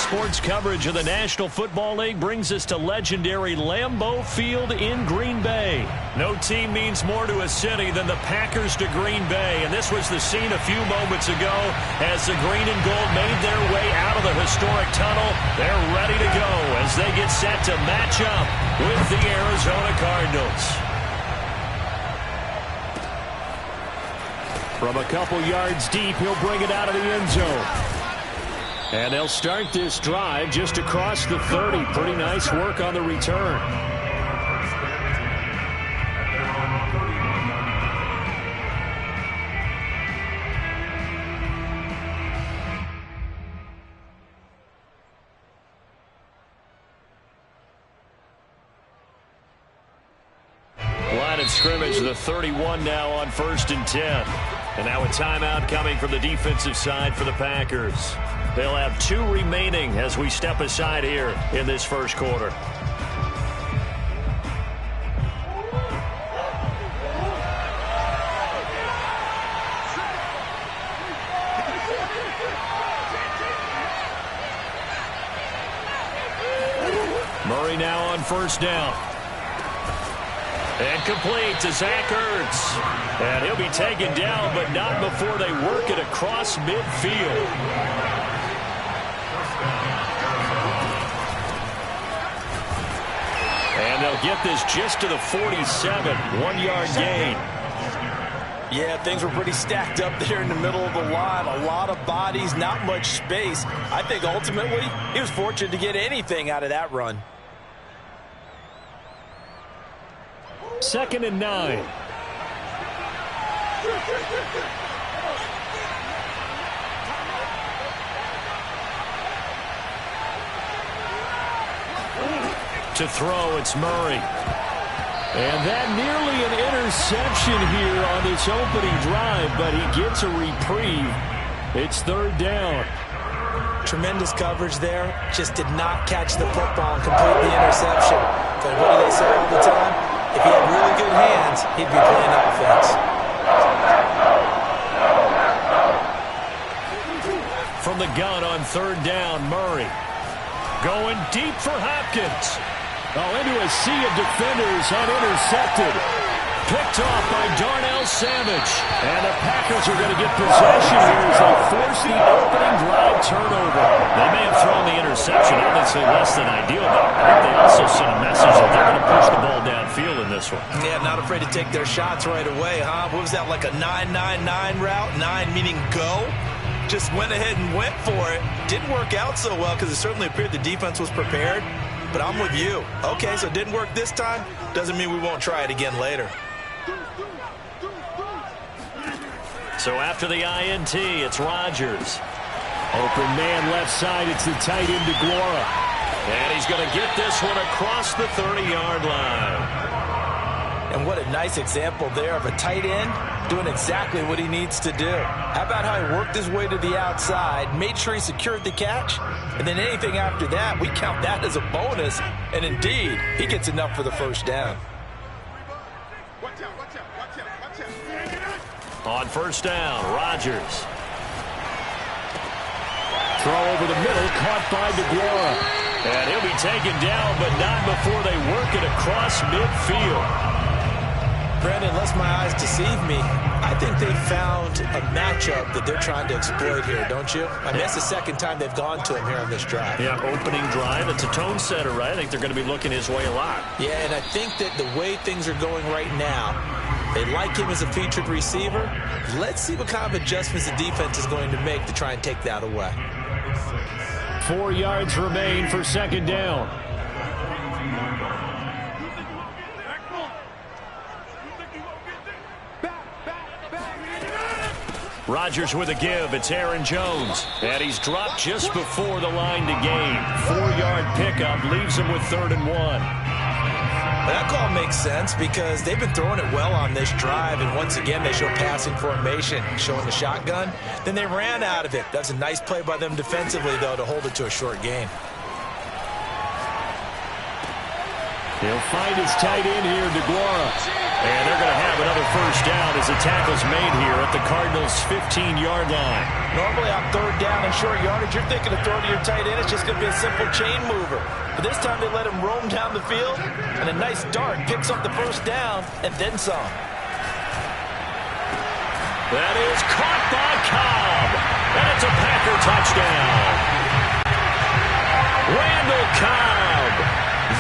Sports coverage of the National Football League brings us to legendary Lambeau Field in Green Bay. No team means more to a city than the Packers to Green Bay, and this was the scene a few moments ago as the green and gold made their way out of the historic tunnel. They're ready to go as they get set to match up with the Arizona Cardinals. From a couple yards deep, he'll bring it out of the end zone. And they'll start this drive just across the 30. Pretty nice work on the return. Line of scrimmage, the 31 now on 1st and 10. And now a timeout coming from the defensive side for the Packers. They'll have 2 remaining as we step aside here in this first quarter. Murray now on 1st down. And complete to Zach Ertz. And he'll be taken down, but not before they work it across midfield. And they'll get this just to the 47, 1-yard gain. Yeah, things were pretty stacked up there in the middle of the line. A lot of bodies, not much space. I think ultimately he was fortunate to get anything out of that run. 2nd and 9. To throw, it's Murray. And that nearly an interception here on this opening drive, but he gets a reprieve. It's 3rd down. Tremendous coverage there. Just did not catch the football and complete the interception. But what do they say all the time? If he had really good hands, he'd be playing offense. From the gun on 3rd down, Murray. Going deep for Hopkins. Oh, into a sea of defenders and intercepted. Picked off by Darnell Savage. And the Packers are going to get possession here as they force the opening drive turnover. They may have thrown the interception, obviously less than ideal, but I think they also sent a message that they're going to push the ball downfield in this one. Yeah, not afraid to take their shots right away, huh? What was that, like a 9-9-9 route? 9 meaning go? Just went ahead and went for it. Didn't work out so well because it certainly appeared the defense was prepared. But I'm with you. Okay, so it didn't work this time. Doesn't mean we won't try it again later. So after the INT, it's Rodgers. Open man left side. It's the tight end DeGuara. And he's going to get this one across the 30-yard line. And what a nice example there of a tight end doing exactly what he needs to do. How about how he worked his way to the outside, made sure he secured the catch, and then anything after that, we count that as a bonus. And indeed, he gets enough for the 1st down. On 1st down, Rodgers. Throw over the middle, caught by DeGuara. And he'll be taken down, but not before they work it across midfield. Brandon, unless my eyes deceive me, I think they found a matchup that they're trying to exploit here, don't you? I mean, that's the 2nd time they've gone to him here on this drive. Yeah, opening drive. It's a tone setter, right? I think they're going to be looking his way a lot. Yeah, and I think that the way things are going right now, they like him as a featured receiver. Let's see what kind of adjustments the defense is going to make to try and take that away. 4 yards remain for 2nd down. Rodgers with a give. It's Aaron Jones. And he's dropped just before the line to gain. 4-yard pickup leaves him with 3rd and 1. That call makes sense because they've been throwing it well on this drive, and once again they show passing formation, showing the shotgun. Then they ran out of it. That's a nice play by them defensively, though, to hold it to a short gain. He'll find his tight end here, DeGuara. And they're going to have another first down as the tackle's made here at the Cardinals' 15-yard line. Normally on third down and short yardage, you're thinking of throwing to your tight end. It's just going to be a simple chain mover. But this time they let him roam down the field, and a nice dart picks up the first down and then some. That is caught by Cobb. And it's a Packer touchdown. Randall Cobb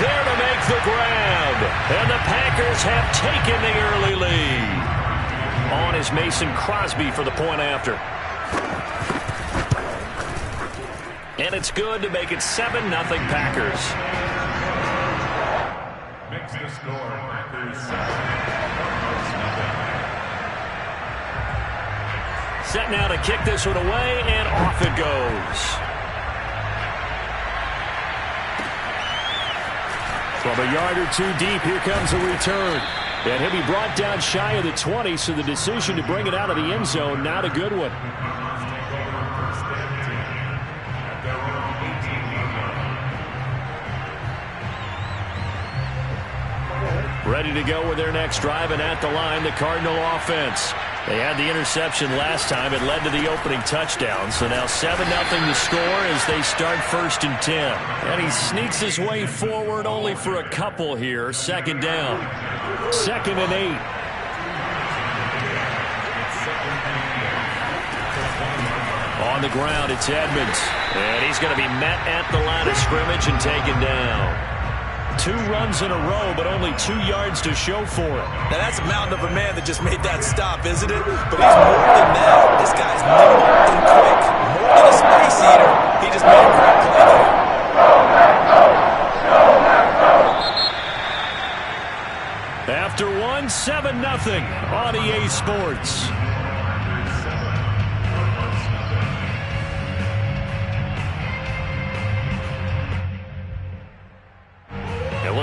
there to make the grab. And the Packers have taken the early lead. On is Mason Crosby for the point after. And it's good to make it 7-0 Packers. Makes the score Packers 7. Set now to kick this one away, and off it goes. From a yard or two deep, here comes a return. And he'll be brought down shy of the 20, so the decision to bring it out of the end zone, not a good one. Ready to go with their next drive, and at the line, the Cardinal offense. They had the interception last time. It led to the opening touchdown. So now 7-0 the score as they start 1st and 10. And he sneaks his way forward only for a couple here. 2nd down. 2nd and 8. On the ground, it's Edmonds. And he's going to be met at the line of scrimmage and taken down. 2 runs in a row, but only 2 yards to show for it. Now that's a mountain of a man that just made that stop, isn't it? But he's more than that. This guy's nimble and quick. More than a space eater. He just made a great play there. After 7-0 on EA Sports.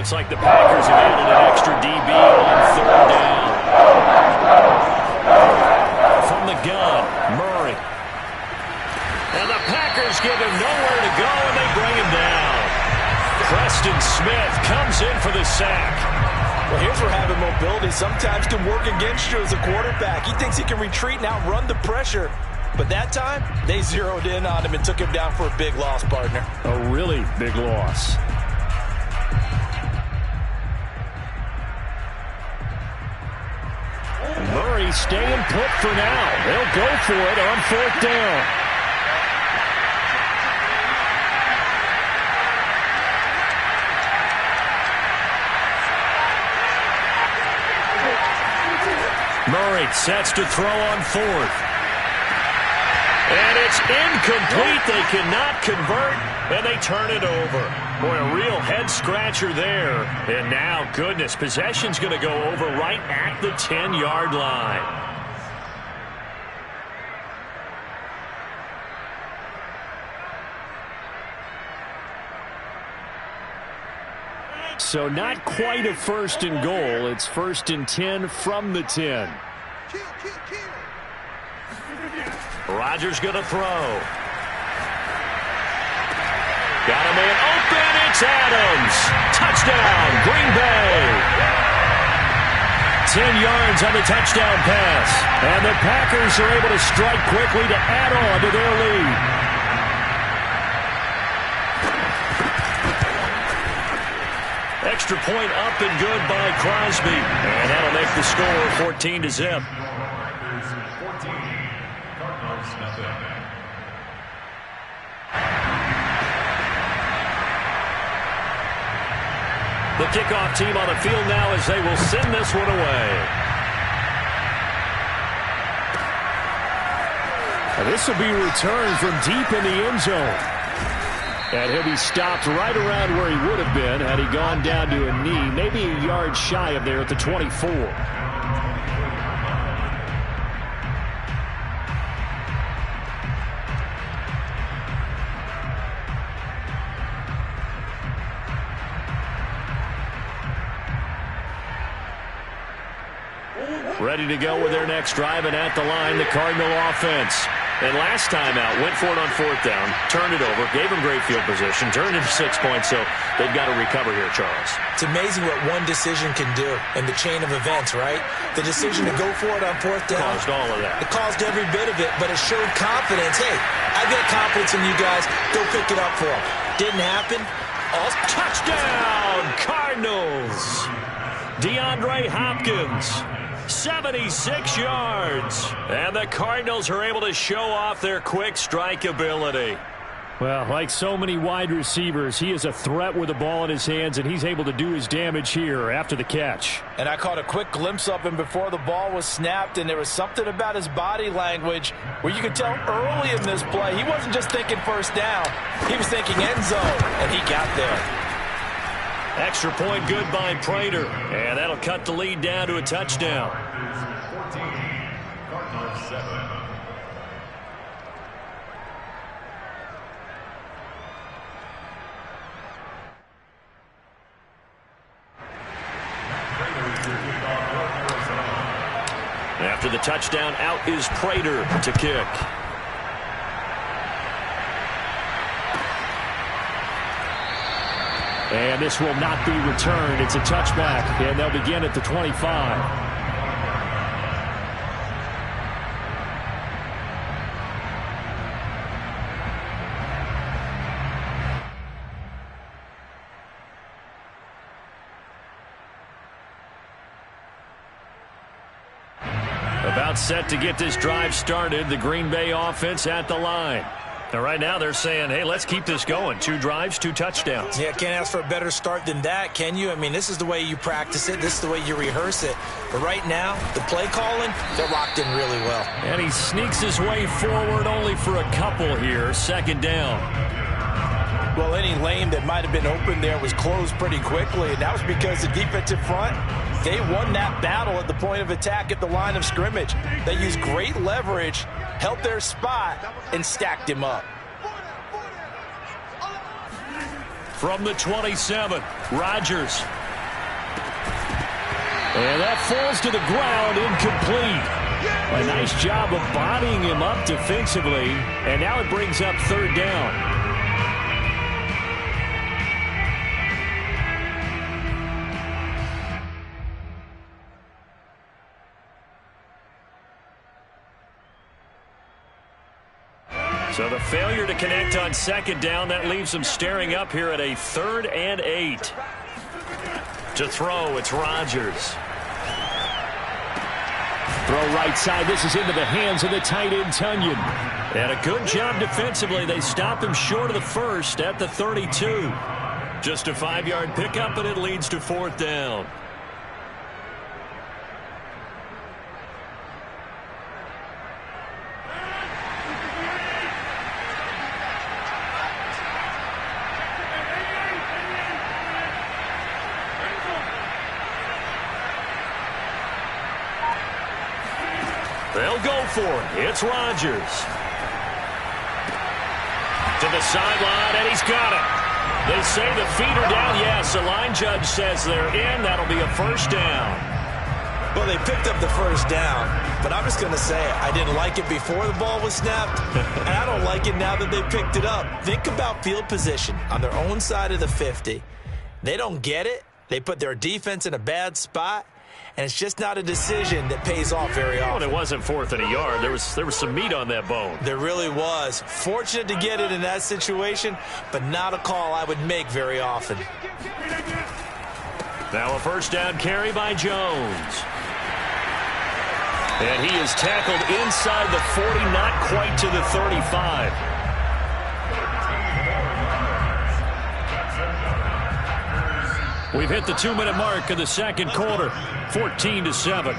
Looks like the Packers have added an extra DB on 3rd down. From the gun, Murray. And the Packers give him nowhere to go, and they bring him down. Preston Smith comes in for the sack. Well, here's where having mobility sometimes can work against you as a quarterback. He thinks he can retreat and outrun the pressure. But that time, they zeroed in on him and took him down for a big loss, partner. A really big loss. Murray staying put for now. They'll go for it on 4th down. Murray sets to throw on 4th. And it's incomplete. They cannot convert, and they turn it over. Boy, a real head-scratcher there. And now, goodness, possession's going to go over right at the 10-yard line. So not quite a 1st and goal. It's 1st and 10 from the 10. Rodgers going to throw. Got a man open. It's Adams. Touchdown, Green Bay. 10 yards on the touchdown pass. And the Packers are able to strike quickly to add on to their lead. Extra point up and good by Crosby. And that'll make the score 14-0. The kickoff team on the field now as they will send this one away. And this will be returned from deep in the end zone. And he'll be stopped right around where he would have been had he gone down to a knee, maybe a yard shy of there at the 24. Ready to go with their next drive, and at the line, the Cardinal offense. And last time out, went for it on 4th down, turned it over, gave them great field position, turned it for 6 points, so they've got to recover here, Charles. It's amazing what one decision can do in the chain of events, right? The decision to go for it on 4th down. Caused all of that. It caused every bit of it, but it showed confidence. Hey, I've got confidence in you guys. Go pick it up for them. Didn't happen. All touchdown, Cardinals. DeAndre Hopkins. 76 yards. And the Cardinals are able to show off their quick strike ability. Well, like so many wide receivers, he is a threat with the ball in his hands, and he's able to do his damage here after the catch. And I caught a quick glimpse of him before the ball was snapped, and there was something about his body language where you could tell early in this play he wasn't just thinking first down. He was thinking end zone, and he got there. Extra point good by Prater, and that'll cut the lead down to a touchdown. 14, Cardinals 7. After the touchdown, out is Prater to kick. And this will not be returned. It's a touchback, and they'll begin at the 25. About set to get this drive started. The Green Bay offense at the line. Now, right now, they're saying, hey, let's keep this going. 2 drives, 2 touchdowns. Yeah, can't ask for a better start than that, can you? I mean, this is the way you practice it. This is the way you rehearse it. But right now, the play calling, they're locked in really well. And he sneaks his way forward only for a couple here. 2nd down. Well, any lane that might have been open there was closed pretty quickly, and that was because the defensive front, they won that battle at the point of attack at the line of scrimmage. They used great leverage, held their spot, and stacked him up. From the 27, Rodgers. And that falls to the ground, incomplete. A nice job of bodying him up defensively, and now it brings up 3rd down. So the failure to connect on 2nd down, that leaves them staring up here at a 3rd and 8. To throw, it's Rodgers. Throw right side. This is into the hands of the tight end, Tunyon. And a good job defensively. They stop him short of the 1st at the 32. Just a 5-yard pickup, and it leads to 4th down. They'll go for it. It's Rodgers. To the sideline, and he's got it. They say the feet are down. Yes, the line judge says they're in. That'll be a 1st down. Well, they picked up the 1st down, but I'm just going to say I didn't like it before the ball was snapped, and I don't like it now that they picked it up. Think about field position on their own side of the 50. They don't get it. They put their defense in a bad spot. And it's just not a decision that pays off very often. Well, it wasn't 4th and a yard. There was some meat on that bone. There really was. Fortunate to get it in that situation, but not a call I would make very often. Now a 1st down carry by Jones. And he is tackled inside the 40, not quite to the 35. We've hit the 2-minute mark of the 2nd quarter, 14-7.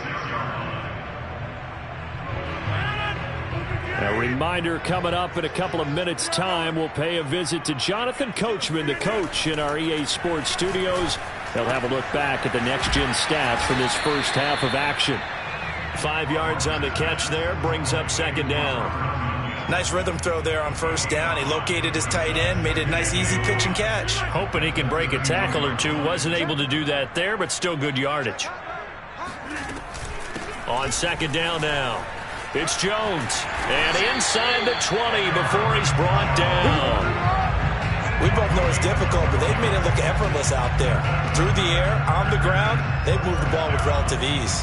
A reminder coming up in a couple of minutes' time. We'll pay a visit to Jonathan Coachman, the coach in our EA Sports studios. They'll have a look back at the next-gen stats from this first half of action. 5 yards on the catch there, brings up 2nd down. Nice rhythm throw there on 1st down. He located his tight end, made it a nice easy pitch and catch. Hoping he can break a tackle or two. Wasn't able to do that there, but still good yardage. On 2nd down now. It's Jones. And inside the 20 before he's brought down. We both know it's difficult, but they've made it look effortless out there. Through the air, on the ground, they've moved the ball with relative ease.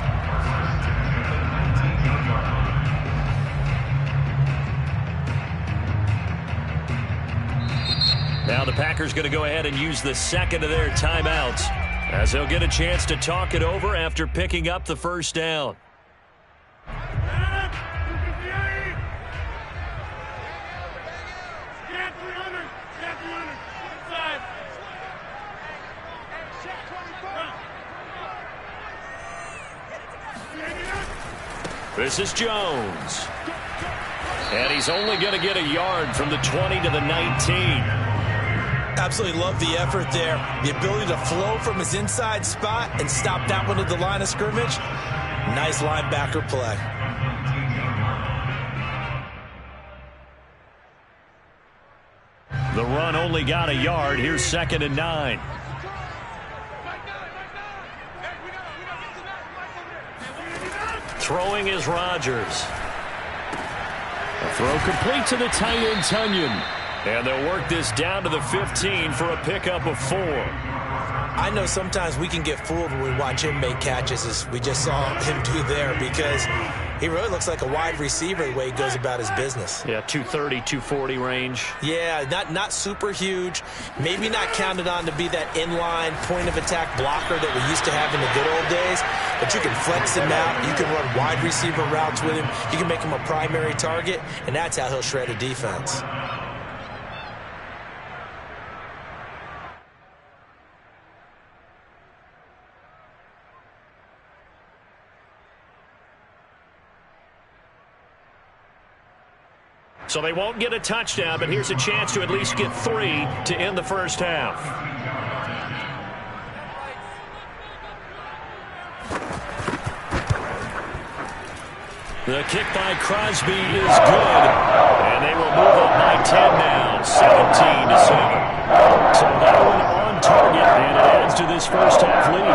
Now the Packers going to go ahead and use the second of their timeouts as they'll get a chance to talk it over after picking up the first down. This is Jones. And he's only going to get a yard from the 20 to the 19. Absolutely love the effort there. The ability to flow from his inside spot and stop that one at the line of scrimmage. Nice linebacker play. The run only got a yard. Here's 2nd and 9. Throwing is Rodgers. A throw complete to the tight end, Tunyon. And they'll work this down to the 15 for a pickup of 4. I know sometimes we can get fooled when we watch him make catches, as we just saw him do there, because he really looks like a wide receiver the way he goes about his business. Yeah, 230, 240 range. Yeah, not super huge. Maybe not counted on to be that inline point-of-attack blocker that we used to have in the good old days, but you can flex him out. You can run wide receiver routes with him. You can make him a primary target, and that's how he'll shred a defense. So they won't get a touchdown, but here's a chance to at least get 3 to end the first half. The kick by Crosby is good, and they will move up by 10 now, 17-7. So that one on target, and it adds to this first half lead.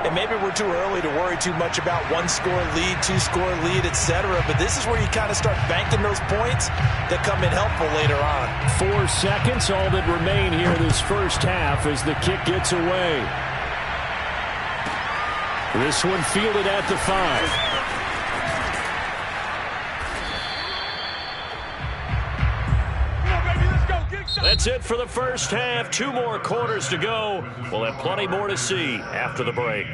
And maybe we're too early to worry too much about one-score lead, two-score lead, etc. But this is where you kind of start banking those points that come in helpful later on. 4 seconds, all that remain here this first half as the kick gets away. This one fielded at the 5. That's it for the first half. 2 more quarters to go. We'll have plenty more to see after the break.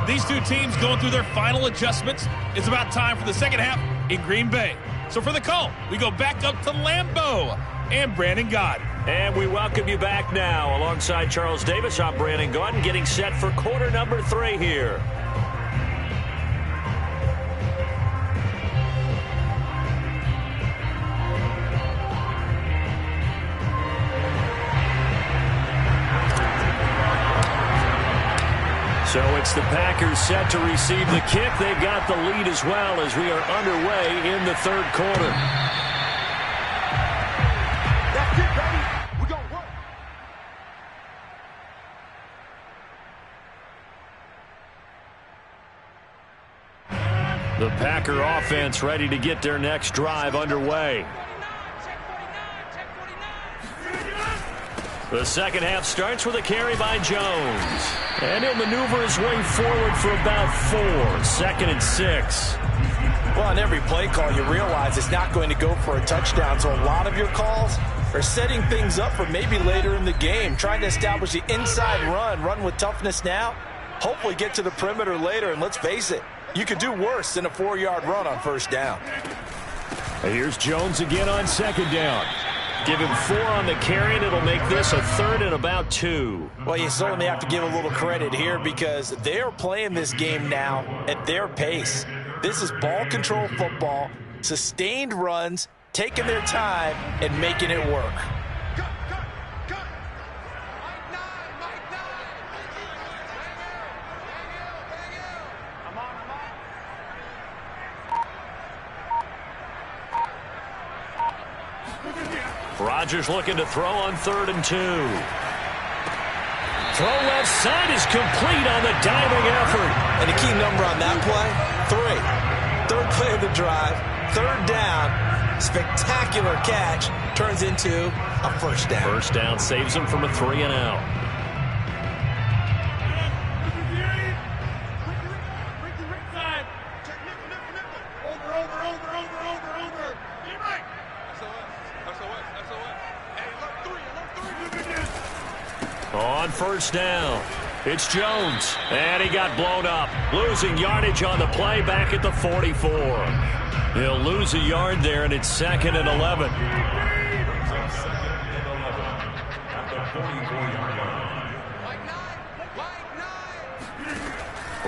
These two teams going through their final adjustments. It's about time for the second half in Green Bay. So for the call, we go back up to Lambeau and Brandon Gaudin. And we welcome you back now. Alongside Charles Davis, I'm Brandon Gaudin, getting set for quarter number 3 here. So it's the Packers set to receive the kick. They've got the lead as well as we are underway in the third quarter. That's it, baby. We're going to work. The Packer offense ready to get their next drive underway. The second half starts with a carry by Jones. And he'll maneuver his way forward for about 4. 2nd and 6. Well, on every play call, you realize it's not going to go for a touchdown. So a lot of your calls are setting things up for maybe later in the game, trying to establish the inside run with toughness now, hopefully get to the perimeter later. And let's face it, you could do worse than a 4-yard run on first down. Here's Jones again on 2nd down. Give him 4 on the carry, and it'll make this a 3rd and about 2. Well, you certainly have to give a little credit here because they're playing this game now at their pace. This is ball control football, sustained runs, taking their time, and making it work. Rodgers looking to throw on 3rd and 2. Throw left side is complete on the diving effort. And the key number on that play, 3. third play of the drive, third down, spectacular catch, turns into a first down. First down saves him from a 3-and-out. On first down, it's Jones, and he got blown up, losing yardage on the play back at the 44. He'll lose a yard there, and it's 2nd and 11.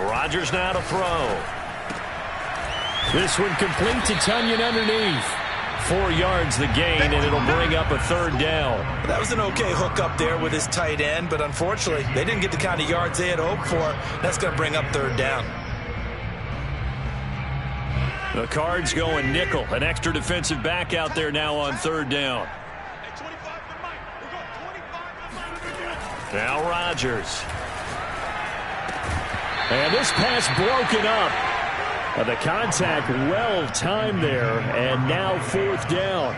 Rodgers now to throw. This one complete to Tunyon underneath. 4 yards the gain, and it'll bring up a 3rd down. That was an okay hook up there with his tight end, but unfortunately, they didn't get the kind of yards they had hoped for. That's going to bring up 3rd down. The Cards going nickel. An extra defensive back out there now on 3rd down. Now Rodgers. And this pass broken up. The contact well timed there, and now 4th down.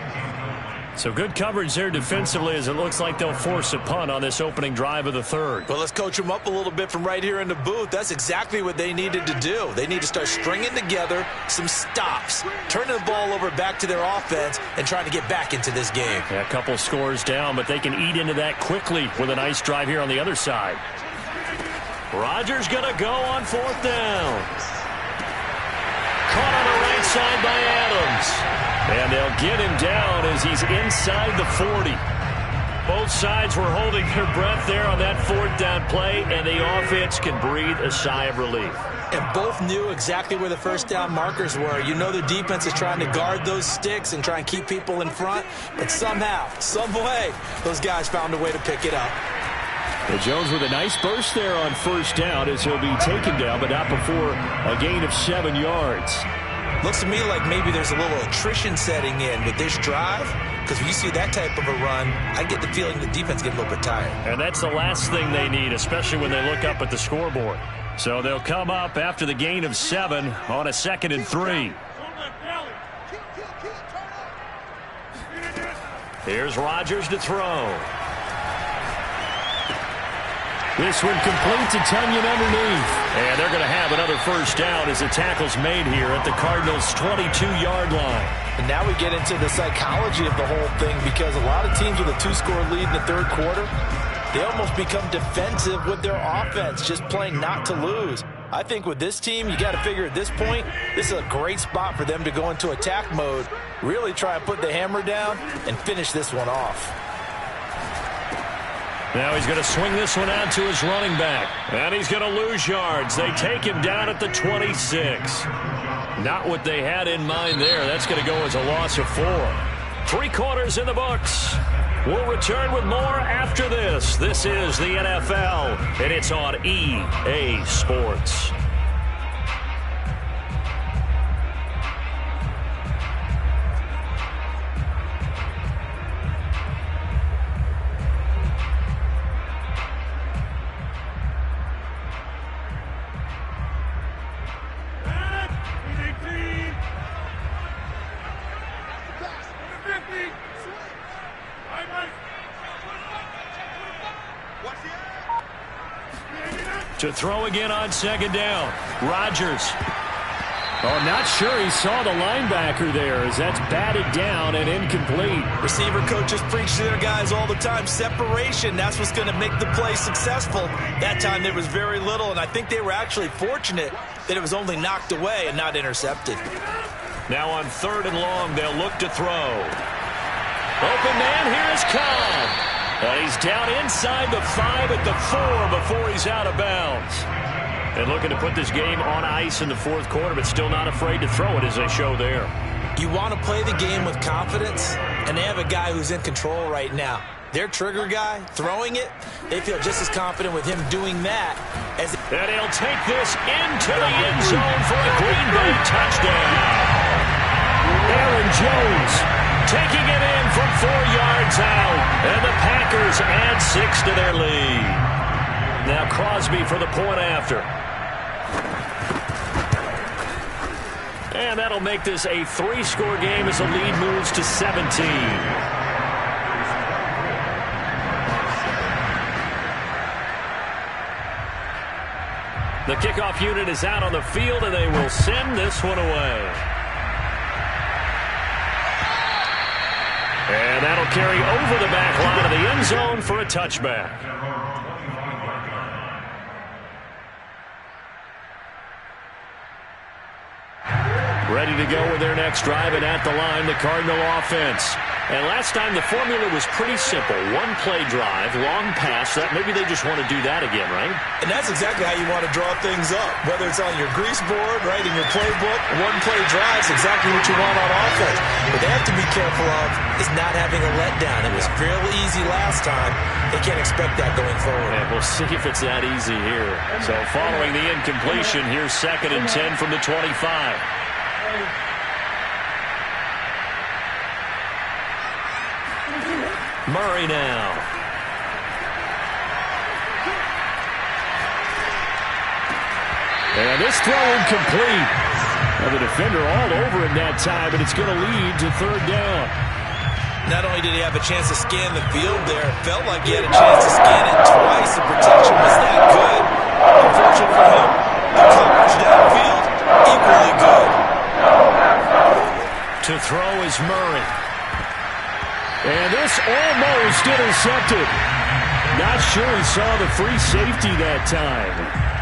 So good coverage there defensively, as it looks like they'll force a punt on this opening drive of the 3rd. Well, let's coach them up a little bit from right here in the booth. That's exactly what they needed to do. They need to start stringing together some stops, turning the ball over back to their offense, and trying to get back into this game. Yeah, a couple scores down, but they can eat into that quickly with a nice drive here on the other side. Rodgers going to go on 4th down. Caught on the right side by Adams. And they'll get him down as he's inside the 40. Both sides were holding their breath there on that 4th down play, and the offense can breathe a sigh of relief. And both knew exactly where the first down markers were. You know the defense is trying to guard those sticks and try and keep people in front, but somehow, some way, those guys found a way to pick it up. Well, Jones with a nice burst there on 1st down as he'll be taken down, but not before a gain of 7 yards. Looks to me like maybe there's a little attrition setting in with this drive, because when you see that type of a run, I get the feeling the defense gets a little bit tired. And that's the last thing they need, especially when they look up at the scoreboard. So they'll come up after the gain of 7 on a 2nd and 3. Here's Rodgers to throw. This one complete to Tunyon underneath. And they're going to have another first down as the tackle's made here at the Cardinals' 22-yard line. And now we get into the psychology of the whole thing, because a lot of teams with a 2-score lead in the 3rd quarter, they almost become defensive with their offense, just playing not to lose. I think with this team, you got to figure at this point, this is a great spot for them to go into attack mode, really try and put the hammer down and finish this one off. Now he's going to swing this one out to his running back. And he's going to lose yards. They take him down at the 26. Not what they had in mind there. That's going to go as a loss of 4. 3 quarters in the books. We'll return with more after this. This is the NFL, and it's on EA Sports. To throw again on 2nd down. Rodgers. Oh, not sure he saw the linebacker there, as that's batted down and incomplete. Receiver coaches preach to their guys all the time. Separation, that's what's going to make the play successful. That time there was very little, and I think they were actually fortunate that it was only knocked away and not intercepted. Now on 3rd and long, they'll look to throw. Open man, here is Cobb. And he's down inside the 5 at the 4 before he's out of bounds. And looking to put this game on ice in the 4th quarter, but still not afraid to throw it as they show there. You want to play the game with confidence, and they have a guy who's in control right now. Their trigger guy, throwing it, they feel just as confident with him doing that as... And he'll take this into the end zone for a Green Bay touchdown. Aaron Jones taking it in from 4 yards out, and the Packers add 6 to their lead. Now Crosby for the point after. And that'll make this a 3-score game as the lead moves to 17. The kickoff unit is out on the field, and they will send this one away. And that'll carry over the back line of the end zone for a touchback. Ready to go with their next drive, and at the line, the Cardinal offense. And last time, the formula was pretty simple. One-play drive, long pass. That maybe they just want to do that again, right? And that's exactly how you want to draw things up. Whether it's on your grease board, right, in your playbook, one-play drive is exactly what you want on offense. What they have to be careful of is not having a letdown. It was real easy last time. They can't expect that going forward. And we'll see if it's that easy here. So following the incompletion, here's 2nd and 10 from the 25. Murray now. And this throw incomplete. Now the defender all over him that time, and it's going to lead to 3rd down. Not only did he have a chance to scan the field there, it felt like he had a chance to scan it twice. The protection was that good. Unfortunate for him, the coverage downfield, equally good. To throw is Murray. And this almost intercepted. Not sure he saw the free safety that time.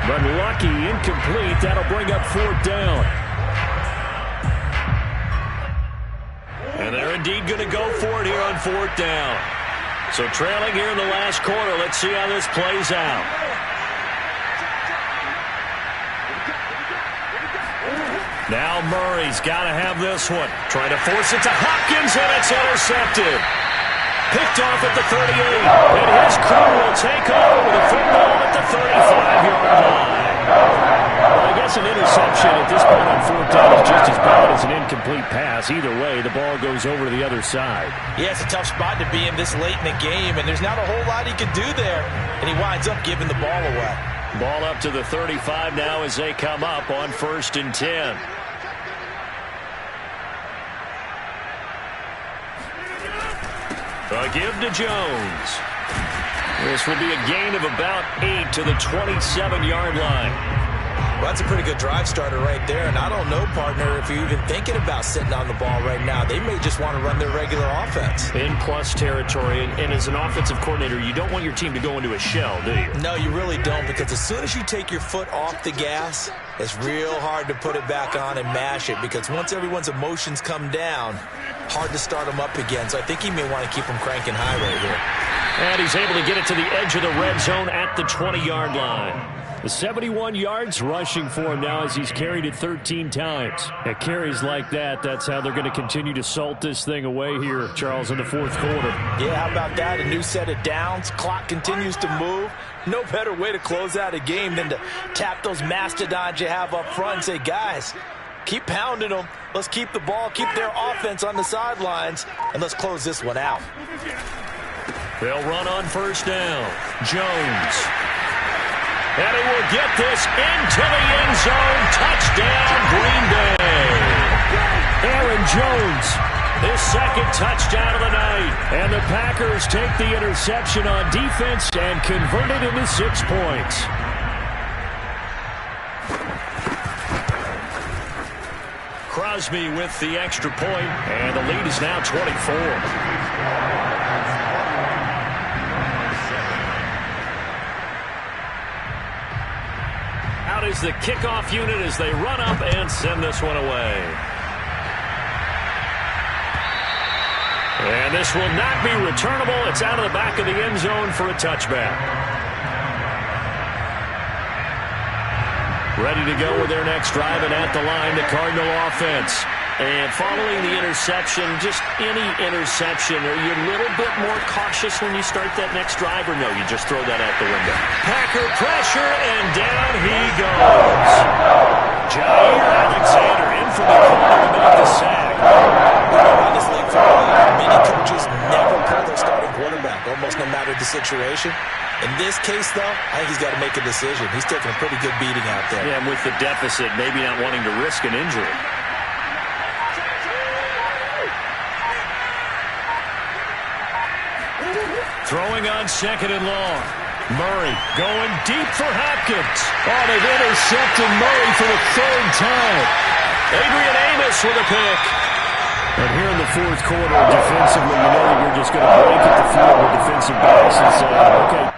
But lucky, incomplete. That'll bring up 4th down. And they're indeed going to go for it here on 4th down. So trailing here in the last quarter. Let's see how this plays out. Now Murray's got to have this one. Trying to force it to Hopkins, and it's intercepted. Picked off at the 38. And his crew will take over with a football at the 35-yard line. Well, I guess an interception at this point on 4th down is just as bad as an incomplete pass. Either way, the ball goes over to the other side. Yeah, it's a tough spot to be in this late in the game, and there's not a whole lot he can do there. And he winds up giving the ball away. Ball up to the 35 now as they come up on 1st and 10. A give to Jones. This will be a gain of about 8 to the 27-yard line. Well, that's a pretty good drive starter right there. And I don't know, partner, if you're even thinking about sitting on the ball right now. They may just want to run their regular offense. In plus territory, and as an offensive coordinator, you don't want your team to go into a shell, do you? No, you really don't, because as soon as you take your foot off the gas, it's real hard to put it back on and mash it, because once everyone's emotions come down, hard to start them up again. So I think he may want to keep them cranking high right here. And he's able to get it to the edge of the red zone at the 20-yard line. The 71 yards rushing for him now as he's carried it 13 times. At carries like that, that's how they're going to continue to salt this thing away here, Charles, in the 4th quarter. Yeah, how about that? A new set of downs. Clock continues to move. No better way to close out a game than to tap those mastodons you have up front and say, guys, keep pounding them. Let's keep the ball, keep their offense on the sidelines, and let's close this one out. They'll run on 1st down. Jones. And he will get this into the end zone. Touchdown, Green Bay. Aaron Jones, his 2nd touchdown of the night. And the Packers take the interception on defense and convert it into 6 points. Crosby with the extra point, and the lead is now 24. Out is the kickoff unit as they run up and send this one away. And this will not be returnable. It's out of the back of the end zone for a touchback. Ready to go with their next drive, and at the line, the Cardinal offense. And following the interception, just any interception, are you a little bit more cautious when you start that next drive, or no, you just throw that out the window? Packer pressure, and down he goes. Jair Alexander in for the corner to make the sack. In this league for a while, many coaches never pull their starting quarterback, almost no matter the situation. In this case, though, I think he's got to make a decision. He's taking a pretty good beating out there. Yeah, and with the deficit, maybe not wanting to risk an injury. Throwing on 2nd and long. Murray going deep for Hopkins. Oh, they've intercepted Murray for the 3rd time. Adrian Amos with a pick. And here in the 4th quarter, defensively, you know that you're just going to blanket the field with defensive backs and say, okay.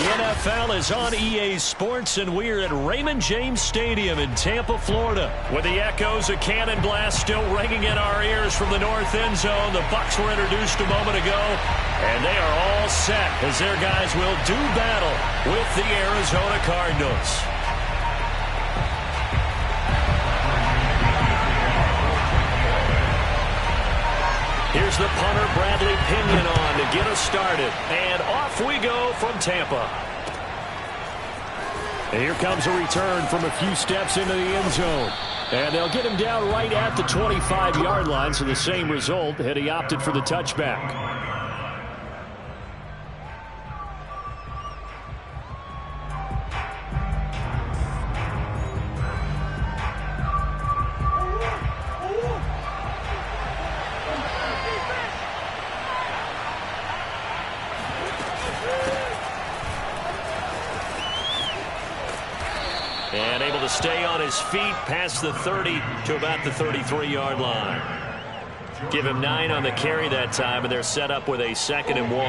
NFL is on EA Sports, and we're at Raymond James Stadium in Tampa, Florida. With the echoes of cannon blast still ringing in our ears from the north end zone, the Bucs were introduced a moment ago, and they are all set as their guys will do battle with the Arizona Cardinals. Here's the punter, Bradley Pinion, on to get us started. And off we go from Tampa. And here comes a return from a few steps into the end zone. And they'll get him down right at the 25-yard line, so the same result had he opted for the touchback. And able to stay on his feet past the 30 to about the 33-yard line. Give him 9 on the carry that time, and they're set up with a 2nd and 1.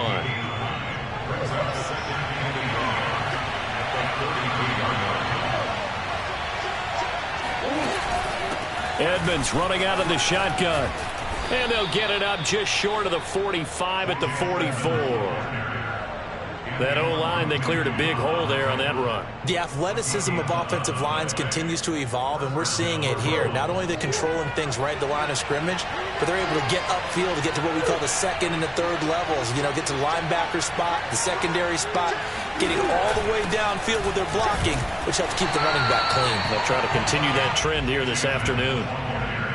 Edmonds running out of the shotgun. And they'll get it up just short of the 45 at the 44. That O-line, they cleared a big hole there on that run. The athleticism of offensive lines continues to evolve, and we're seeing it here. Not only are they controlling things right at the line of scrimmage, but they're able to get upfield to get to what we call the 2nd and the 3rd levels. You know, get to the linebacker spot, the secondary spot, getting all the way downfield with their blocking, which helps keep the running back clean. They'll try to continue that trend here this afternoon.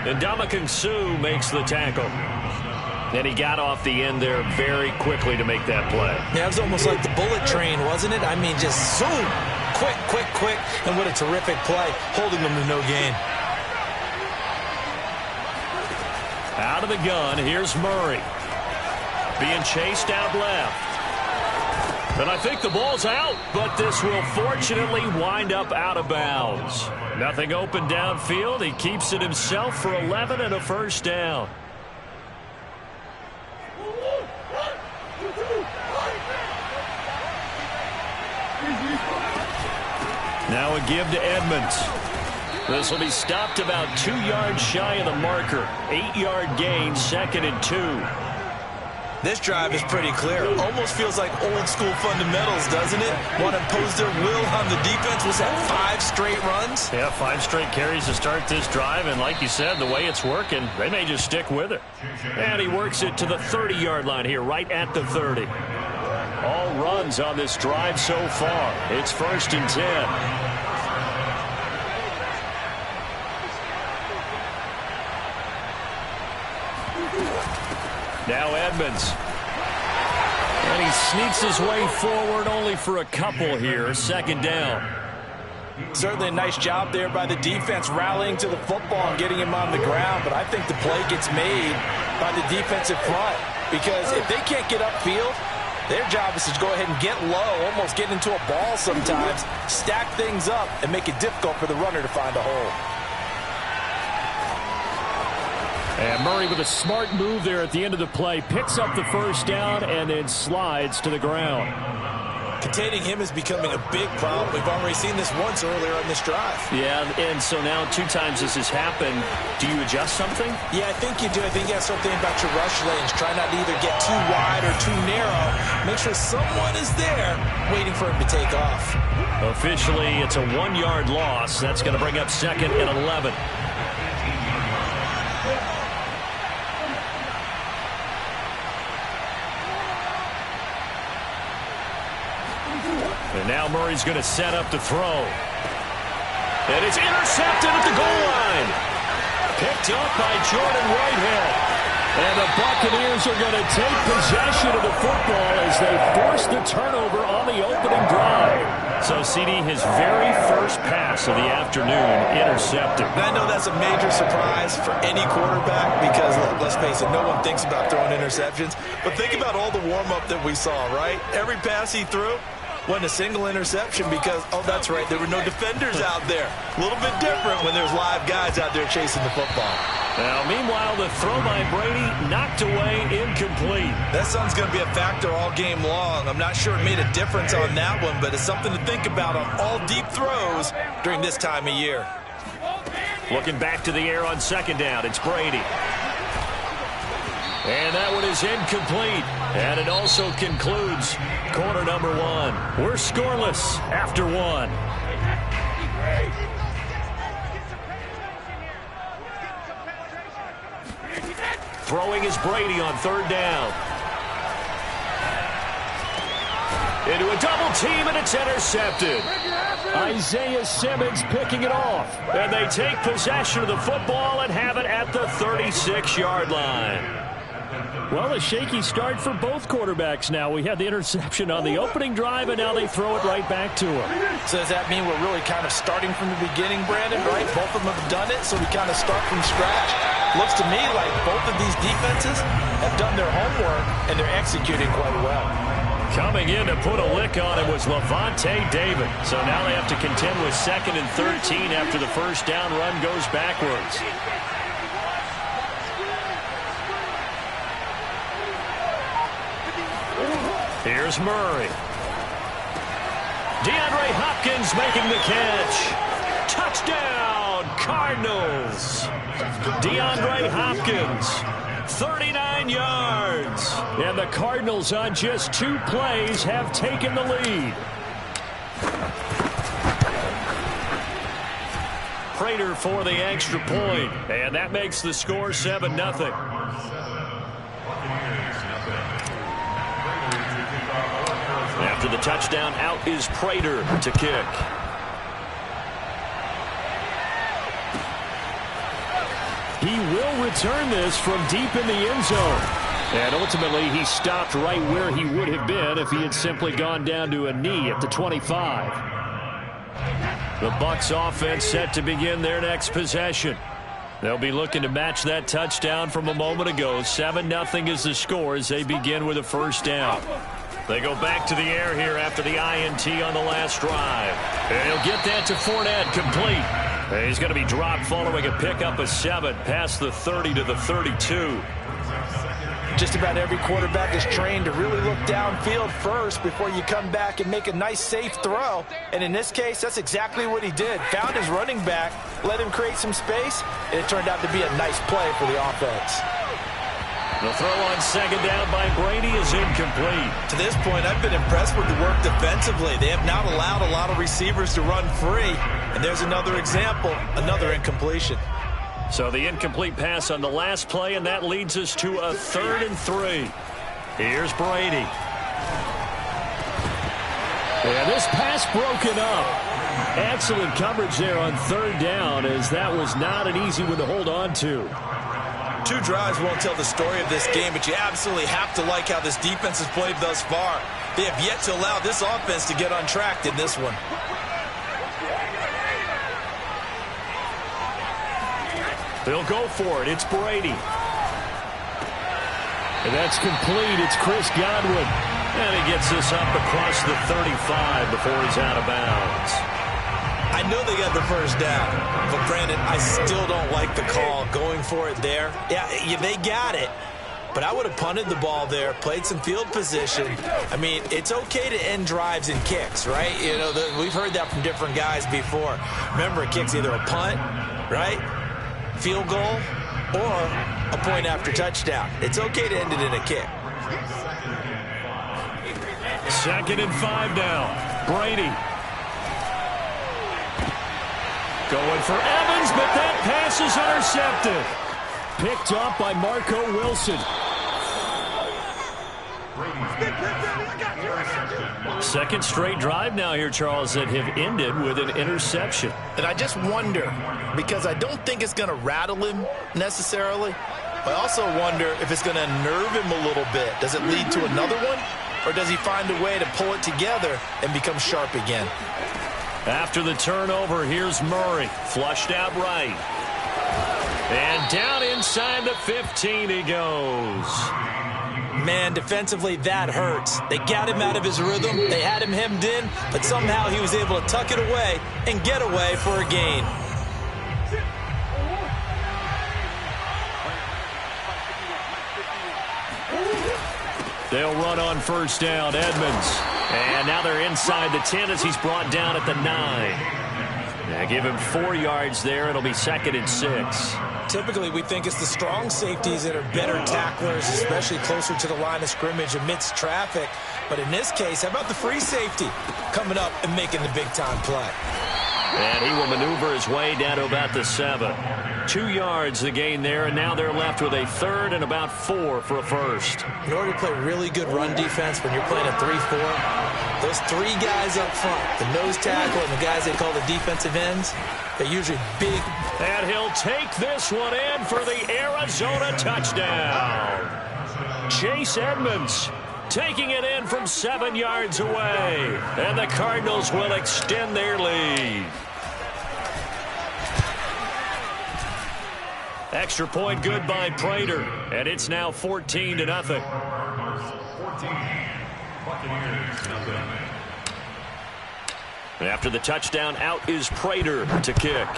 And Ndamukong Suh makes the tackle. And he got off the end there very quickly to make that play. Yeah, it was almost like the bullet train, wasn't it? I mean, just zoom, quick, quick, quick. And what a terrific play, holding them to no gain. Out of the gun, here's Murray. Being chased out left. And I think the ball's out, but this will fortunately wind up out of bounds. Nothing open downfield. He keeps it himself for 11 and a first down. Now a give to Edmonds. This will be stopped about 2 yards shy of the marker. 8-yard gain, 2nd and 2. This drive is pretty clear. Almost feels like old school fundamentals, doesn't it? Want to impose their will on the defense. Was that 5 straight runs? Yeah, 5 straight carries to start this drive. And like you said, the way it's working, they may just stick with it. And he works it to the 30-yard line here, right at the 30. All runs on this drive so far. It's 1st and 10. Now Edmonds. And he sneaks his way forward only for a couple here. 2nd down. Certainly a nice job there by the defense rallying to the football and getting him on the ground. But I think the play gets made by the defensive front. Because if they can't get upfield, their job is to go ahead and get low, almost get into a ball sometimes, stack things up, and make it difficult for the runner to find a hole. And Murray with a smart move there at the end of the play. Picks up the 1st down and then slides to the ground. Containing him is becoming a big problem. We've already seen this once earlier on this drive. Yeah, and so now 2 times this has happened. Do you adjust something? Yeah, I think you do. I think you have something about your rush lanes. Try not to either get too wide or too narrow. Make sure someone is there waiting for him to take off. Officially, it's a 1-yard loss. That's going to bring up 2nd and 11. And now Murray's going to set up to throw. And it's intercepted at the goal line. Picked up by Jordan Whitehead. And the Buccaneers are going to take possession of the football as they force the turnover on the opening drive. So, CD, his very first pass of the afternoon intercepted. And I know that's a major surprise for any quarterback because, let's face it, no one thinks about throwing interceptions. But think about all the warm-up that we saw, right? Every pass he threw wasn't a single interception because, oh, that's right, there were no defenders out there. A little bit different when there's live guys out there chasing the football. Now, meanwhile, the throw by Brady knocked away, incomplete. That sun's going to be a factor all game long. I'm not sure it made a difference on that one, but it's something to think about on all deep throws during this time of year. Looking back to the air on 2nd down, it's Brady. And that one is incomplete. And it also concludes quarter number 1. We're scoreless after 1. Throwing is Brady on 3rd down. Into a double team, and it's intercepted. Isaiah Simmons picking it off. And they take possession of the football and have it at the 36-yard line. Well, a shaky start for both quarterbacks now. We had the interception on the opening drive, and now they throw it right back to him. So does that mean we're really kind of starting from the beginning, Brandon, right? Both of them have done it, so we kind of start from scratch. Looks to me like both of these defenses have done their homework, and they're executing quite well. Coming in to put a lick on it was Levante David. So now they have to contend with 2nd and 13 after the 1st down run goes backwards. Here's Murray. DeAndre Hopkins making the catch. Touchdown, Cardinals. DeAndre Hopkins, 39 yards. And the Cardinals on just 2 plays have taken the lead. Prater for the extra point. And that makes the score 7-0. After the touchdown, out is Prater to kick. He will return this from deep in the end zone. And ultimately, he stopped right where he would have been if he had simply gone down to a knee at the 25. The Bucs offense set to begin their next possession. They'll be looking to match that touchdown from a moment ago. 7-0 is the score as they begin with a 1st down. They go back to the air here after the INT on the last drive. And he'll get that to Fournette, complete. And he's going to be dropped following a pickup of 7 past the 30 to the 32. Just about every quarterback is trained to really look downfield first before you come back and make a nice, safe throw. And in this case, that's exactly what he did. Found his running back, let him create some space, and it turned out to be a nice play for the offense. The throw on second down by Brady is incomplete. To this point, I've been impressed with the work defensively. They have not allowed a lot of receivers to run free. And there's another example, another incompletion. So the incomplete pass on the last play, and that leads us to a 3rd and 3. Here's Brady. And this pass broken up. Excellent coverage there on 3rd down, as that was not an easy one to hold on to. 2 drives won't tell the story of this game, but you absolutely have to like how this defense has played thus far. They have yet to allow this offense to get untracked in this one. They'll go for it. It's Brady. And that's complete. It's Chris Godwin. And he gets this up across the 35 before he's out of bounds. I know they got the first down, but Brandon, I still don't like the call going for it there. Yeah, they got it, but I would have punted the ball there, played some field position. I mean, it's okay to end drives and kicks, right? You know, we've heard that from different guys before. Remember, a kick's either a punt, right, field goal, or a point after touchdown. It's okay to end it in a kick. 2nd and 5 now. Brady. Going for Evans, but that pass is intercepted. Picked off by Marco Wilson. Second straight drive now here, Charles, that have ended with an interception. And I just wonder, because I don't think it's going to rattle him necessarily, I also wonder if it's going to unnerve him a little bit. Does it lead to another one, or does he find a way to pull it together and become sharp again? After the turnover, here's Murray. Flushed out right. And down inside the 15 he goes. Man, defensively, that hurts. They got him out of his rhythm. They had him hemmed in, but somehow he was able to tuck it away and get away for a gain. They'll run on first down, Edmonds. And now they're inside the 10 as he's brought down at the 9. Now give him 4 yards there. It'll be 2nd and 6. Typically, we think it's the strong safeties that are better tacklers, especially closer to the line of scrimmage amidst traffic. But in this case, how about the free safety coming up and making the big-time play? And he will maneuver his way down to about the 7. 2 yards the gain there, and now they're left with a 3rd and about 4 for a first. In order to play really good run defense when you're playing a 3-4, those 3 guys up front, the nose tackle and the guys they call the defensive ends, they're usually big. And he'll take this one in for the Arizona touchdown. Chase Edmonds taking it in from 7 yards away. And the Cardinals will extend their lead. Extra point good by Prater. And it's now 14-0. After the touchdown, out is Prater to kick.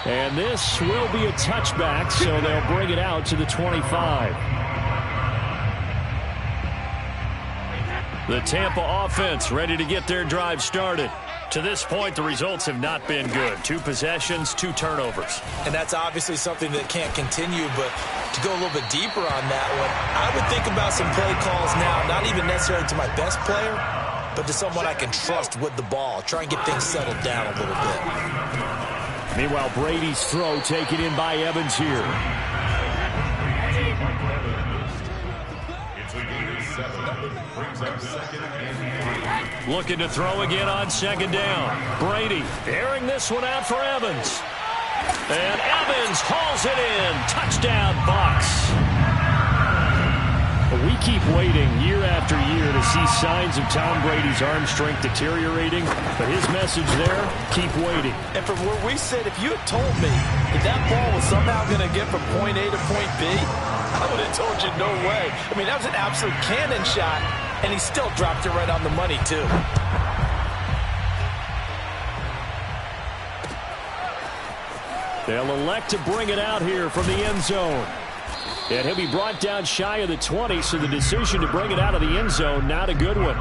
And this will be a touchback, so they'll bring it out to the 25. The Tampa offense ready to get their drive started. To this point, the results have not been good. 2 possessions, 2 turnovers. And that's obviously something that can't continue, but to go a little bit deeper on that one, I would think about some play calls now, not even necessarily to my best player, but to someone I can trust with the ball. Try and get things settled down a little bit. Meanwhile, Brady's throw taken in by Evans here. Looking to throw again on 2nd down. Brady airing this one out for Evans. And Evans hauls it in. Touchdown, Bucs. We keep waiting year after year to see signs of Tom Brady's arm strength deteriorating, but his message there, keep waiting. And from where we sit, if you had told me that that ball was somehow going to get from point A to point B, I would have told you no way. I mean, that was an absolute cannon shot, and he still dropped it right on the money, too. They'll elect to bring it out here from the end zone. And he'll be brought down shy of the 20, so the decision to bring it out of the end zone, not a good one.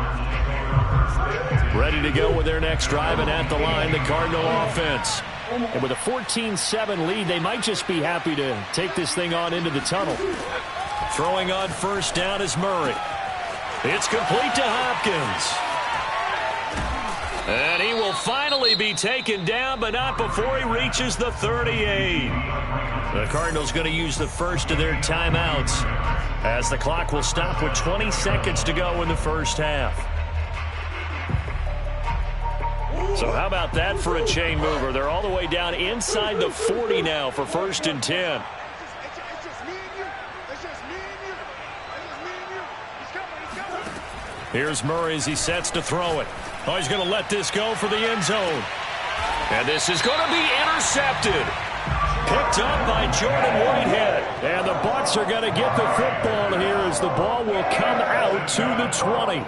Ready to go with their next drive, and at the line, the Cardinal offense. And with a 14-7 lead, they might just be happy to take this thing on into the tunnel. Throwing on first down is Murray. It's complete to Hopkins. And he will finally be taken down, but not before he reaches the 38. The Cardinals going to use the first of their timeouts as the clock will stop with 20 seconds to go in the first half. So how about that for a chain mover? They're all the way down inside the 40 now for 1st and 10. Here's Murray as he sets to throw it. Oh, he's going to let this go for the end zone. And this is going to be intercepted. Picked up by Jordan Whitehead. And the Bucs are going to get the football here as the ball will come out to the 20.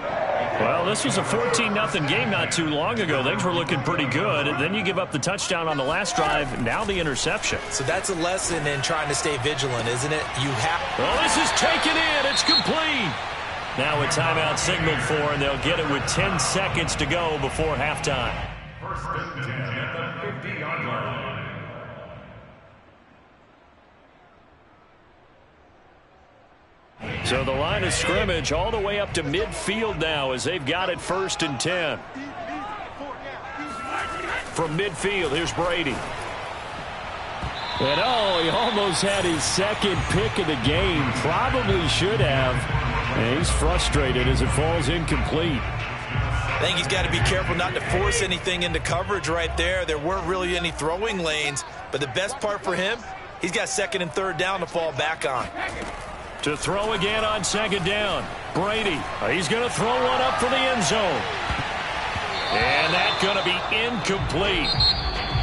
Well, this was a 14-0 game not too long ago. Things were looking pretty good. And then you give up the touchdown on the last drive. Now the interception. So that's a lesson in trying to stay vigilant, isn't it? You have. Oh, this is taken in. It's complete. Now a timeout signaled for, and they'll get it with 10 seconds to go before halftime. 1st and 10 at the 50-yard line. So the line of scrimmage all the way up to midfield now as they've got it 1st and 10. From midfield, here's Brady. And oh, he almost had his second pick of the game. Probably should have. And he's frustrated as it falls incomplete. I think he's got to be careful not to force anything into coverage right there. There weren't really any throwing lanes. But the best part for him, he's got 2nd and 3rd down to fall back on. To throw again on 2nd down. Brady, he's going to throw one up for the end zone. And that's going to be incomplete.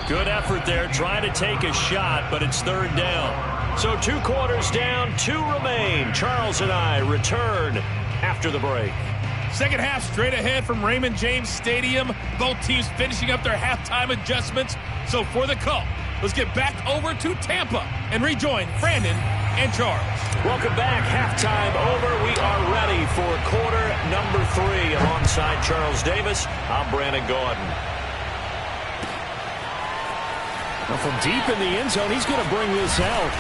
Good effort there, trying to take a shot, but it's 3rd down. So 2 quarters down, 2 remain. Charles and I return after the break. Second half straight ahead from Raymond James Stadium. Both teams finishing up their halftime adjustments. So for the call, let's get back over to Tampa and rejoin Brandon and Charles. Welcome back. Halftime over. We are ready for quarter number 3 alongside Charles Davis. I'm Brandon Gaudin. Now from deep in the end zone, he's going to bring this out.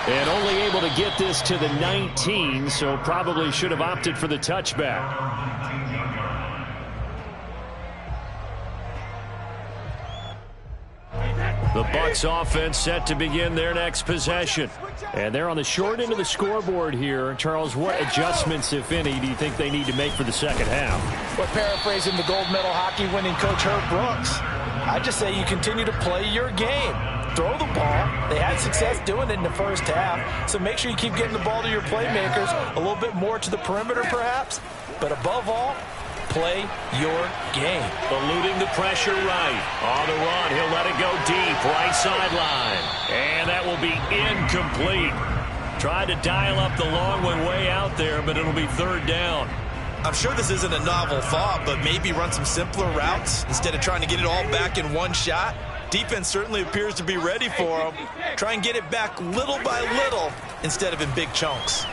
And only able to get this to the 19, so probably should have opted for the touchback. The Bucs offense set to begin their next possession. And they're on the short end of the scoreboard here. Charles, what adjustments, if any, do you think they need to make for the second half? Well, paraphrasing the gold medal hockey winning coach Herb Brooks, I just say you continue to play your game. Throw the ball. They had success doing it in the first half, so make sure you keep getting the ball to your playmakers, a little bit more to the perimeter perhaps, but above all, play your game. Eluding the pressure right. On the run, he'll let it go deep, right sideline. And that will be incomplete. Tried to dial up the long one way out there, but it'll be 3rd down. I'm sure this isn't a novel thought, but maybe run some simpler routes instead of trying to get it all back in one shot. Defense certainly appears to be ready for him. Try and get it back little by little instead of in big chunks.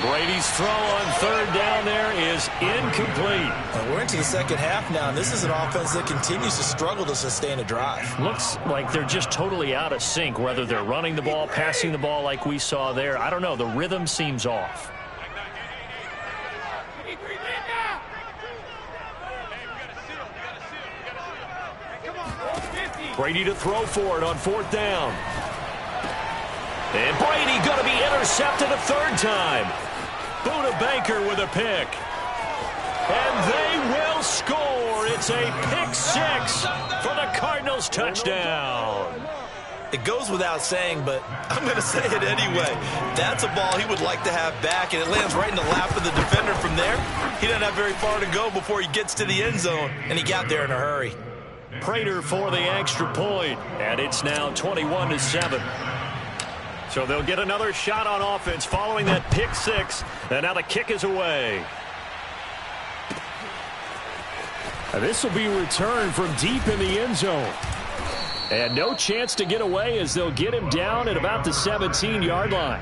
Brady's throw on 3rd down there is incomplete. We're into the second half now, and this is an offense that continues to struggle to sustain a drive. Looks like they're just totally out of sync, whether they're running the ball, passing the ball like we saw there. I don't know. The rhythm seems off. Brady to throw for it on 4th down. And Brady going to be intercepted a 3rd time. Buda Baker with a pick. And they will score. It's a pick 6 for the Cardinals touchdown. It goes without saying, but I'm going to say it anyway. That's a ball he would like to have back, and it lands right in the lap of the defender from there. He doesn't have very far to go before he gets to the end zone, and he got there in a hurry. Prater for the extra point, and it's now 21-7. So they'll get another shot on offense following that pick 6, and now the kick is away. And this will be returned from deep in the end zone. And no chance to get away as they'll get him down at about the 17-yard line.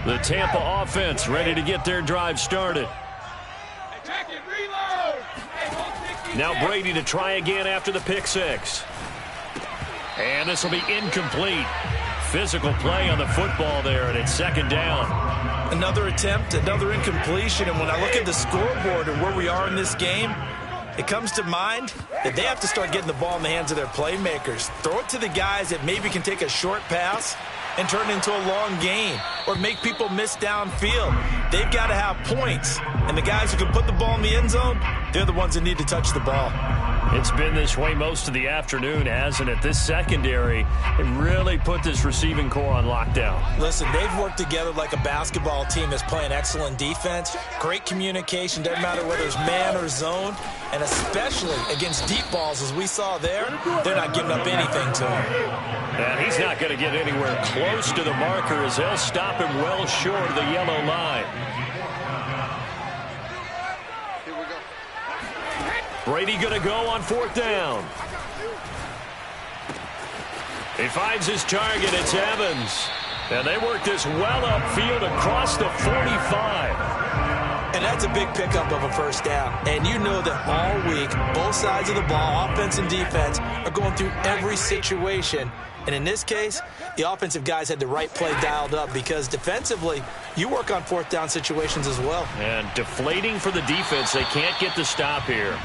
The Tampa offense ready to get their drive started. Now Brady to try again after the pick six. And this will be incomplete. Physical play on the football there, and it's second down. Another attempt, another incompletion, and when I look at the scoreboard and where we are in this game, it comes to mind that they have to start getting the ball in the hands of their playmakers. Throw it to the guys that maybe can take a short pass and turn it into a long gain or make people miss downfield. They've got to have points, and the guys who can put the ball in the end zone, they're the ones that need to touch the ball. It's been this way most of the afternoon, hasn't it? This secondary, it really put this receiving core on lockdown. Listen, they've worked together like a basketball team that's playing excellent defense. Great communication, doesn't matter whether it's man or zone. And especially against deep balls, as we saw there, they're not giving up anything to him. And he's not going to get anywhere close to the marker as they'll stop him well short of the yellow line. Brady going to go on fourth down. He finds his target. It's Evans. And they work this well upfield across the 45. And that's a big pickup of a first down. And you know that all week, both sides of the ball, offense and defense, are going through every situation. And in this case, the offensive guys had the right play dialed up because defensively, you work on fourth down situations as well. And deflating for the defense. They can't get the stop here.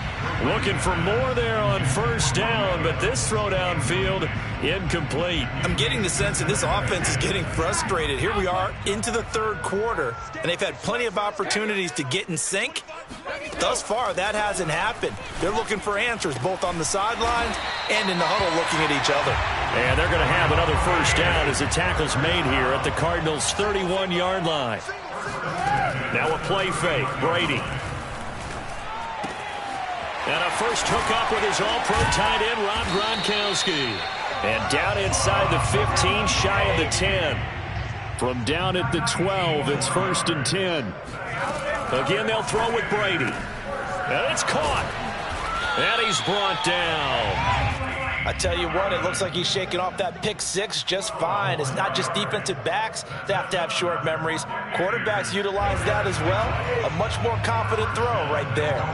Looking for more there on first down, but this throw downfield, incomplete. I'm getting the sense that this offense is getting frustrated. Here we are into the third quarter, and they've had plenty of opportunities to get in sync. Thus far, that hasn't happened. They're looking for answers both on the sidelines and in the huddle looking at each other. And they're going to have another first down as the tackle's made here at the Cardinals' 31-yard line. Now a play fake, Brady. And a first hookup with his all-pro tight end, Rob Gronkowski. And down inside the 15, shy of the 10. From down at the 12, it's first and 10. Again, they'll throw with Brady. And it's caught. And he's brought down. I tell you what, it looks like he's shaking off that pick six just fine. It's not just defensive backs that have to have short memories. Quarterbacks utilize that as well. A much more confident throw right there.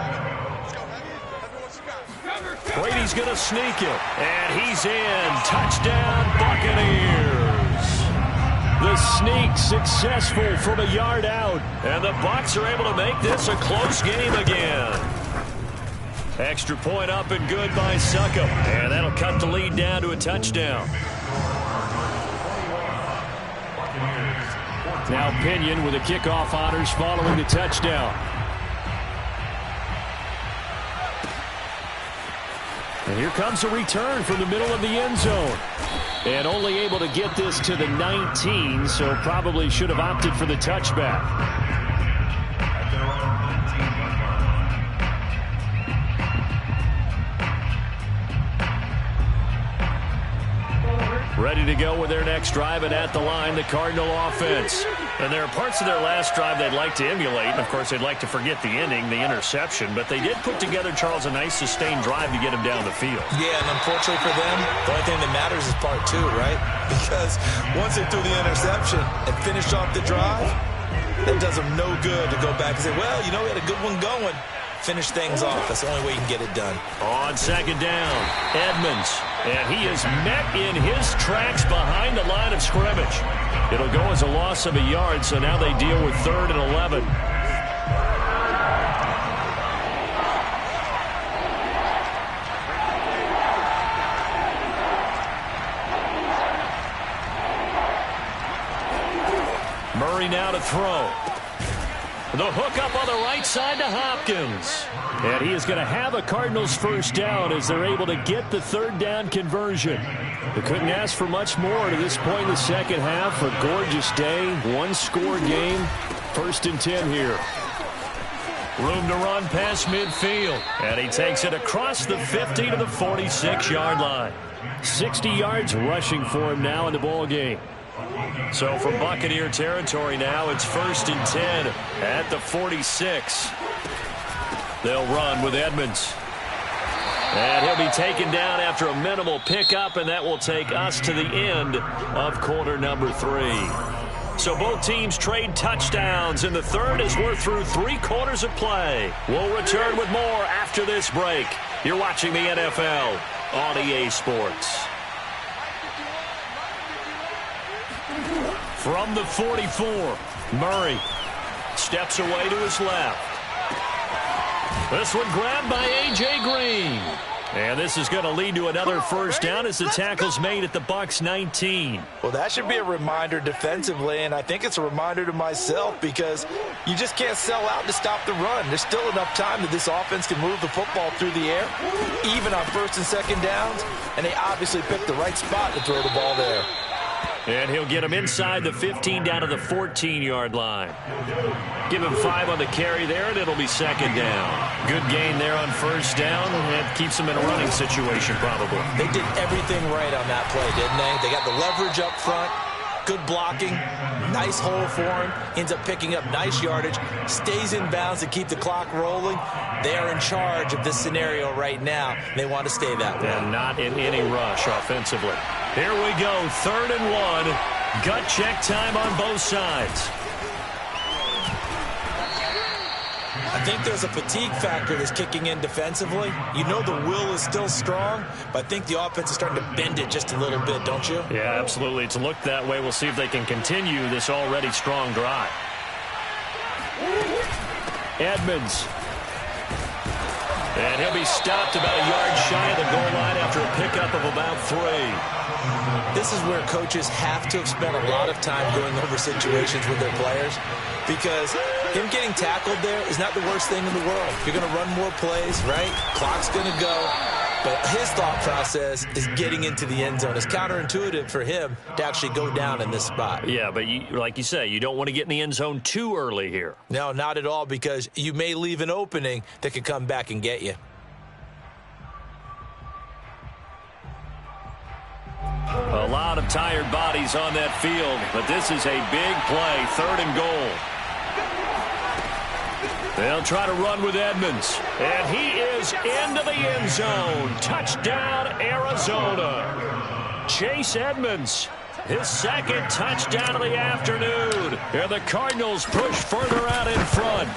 Brady's going to sneak it. And he's in. Touchdown, Buccaneers. The sneak successful from a yard out. And the Bucs are able to make this a close game again. Extra point up and good by Succop. And that'll cut the lead down to a touchdown. Now Pinion with the kickoff honors following the touchdown. And here comes a return from the middle of the end zone. And only able to get this to the 19, so probably should have opted for the touchback. Ready to go with their next drive, and at the line, the Cardinal offense. And there are parts of their last drive they'd like to emulate, and of course they'd like to forget the ending, the interception, but they did put together, Charles, a nice sustained drive to get him down the field. Yeah, and unfortunately for them, the only thing that matters is part two, right? Because once they threw the interception and finished off the drive, it does them no good to go back and say, well, you know, we had a good one going. Finish things off. That's the only way you can get it done. On second down, Edmonds. And he is met in his tracks behind the line of scrimmage. It'll go as a loss of a yard, so now they deal with 3rd and 11. Murray now to throw. The hook up on the right side to Hopkins. And he is going to have a Cardinals first down as they're able to get the 3rd down conversion. They couldn't ask for much more to this point in the second half. A gorgeous day, one-score game. 1st and 10 here. Room to run past midfield. And he takes it across the 50 to the 46-yard line. 60 yards rushing for him now in the ball game. So from Buccaneer territory now, it's 1st and 10 at the 46. They'll run with Edmonds. And he'll be taken down after a minimal pickup, and that will take us to the end of quarter number 3. So both teams trade touchdowns in the third as we're through 3 quarters of play. We'll return with more after this break. You're watching the NFL on EA Sports. From the 44, Murray steps away to his left. This one grabbed by A.J. Green. And this is going to lead to another first down as the tackle's made at the Bucs 19. Well, that should be a reminder defensively, and I think it's a reminder to myself because you just can't sell out to stop the run. There's still enough time that this offense can move the football through the air, even on first and second downs, and they obviously picked the right spot to throw the ball there. And he'll get him inside the 15 down to the 14-yard line. Give him 5 on the carry there, and it'll be second down. Good gain there on first down. It keeps him in a running situation, probably. They did everything right on that play, didn't they? They got the leverage up front, good blocking, nice hole for him, ends up picking up nice yardage, stays in bounds to keep the clock rolling. They are in charge of this scenario right now. They want to stay that way. And not in any rush offensively. Here we go, 3rd and 1. Gut check time on both sides. I think there's a fatigue factor that's kicking in defensively. You know the will is still strong, but I think the offense is starting to bend it just a little bit, don't you? Yeah, absolutely. It's looked that way. We'll see if they can continue this already strong drive. Edmonds. And he'll be stopped about a yard shy of the goal line after a pickup of about 3. This is where coaches have to have spent a lot of time going over situations with their players because him getting tackled there is not the worst thing in the world. You're going to run more plays, right? Clock's going to go. But his thought process is getting into the end zone. It's counterintuitive for him to actually go down in this spot. Yeah, but like you say, you don't want to get in the end zone too early here. No, not at all, because you may leave an opening that could come back and get you. A lot of tired bodies on that field, but this is a big play, 3rd and goal. They'll try to run with Edmonds, and he is into the end zone. Touchdown, Arizona. Chase Edmonds, his 2nd touchdown of the afternoon. And the Cardinals push further out in front.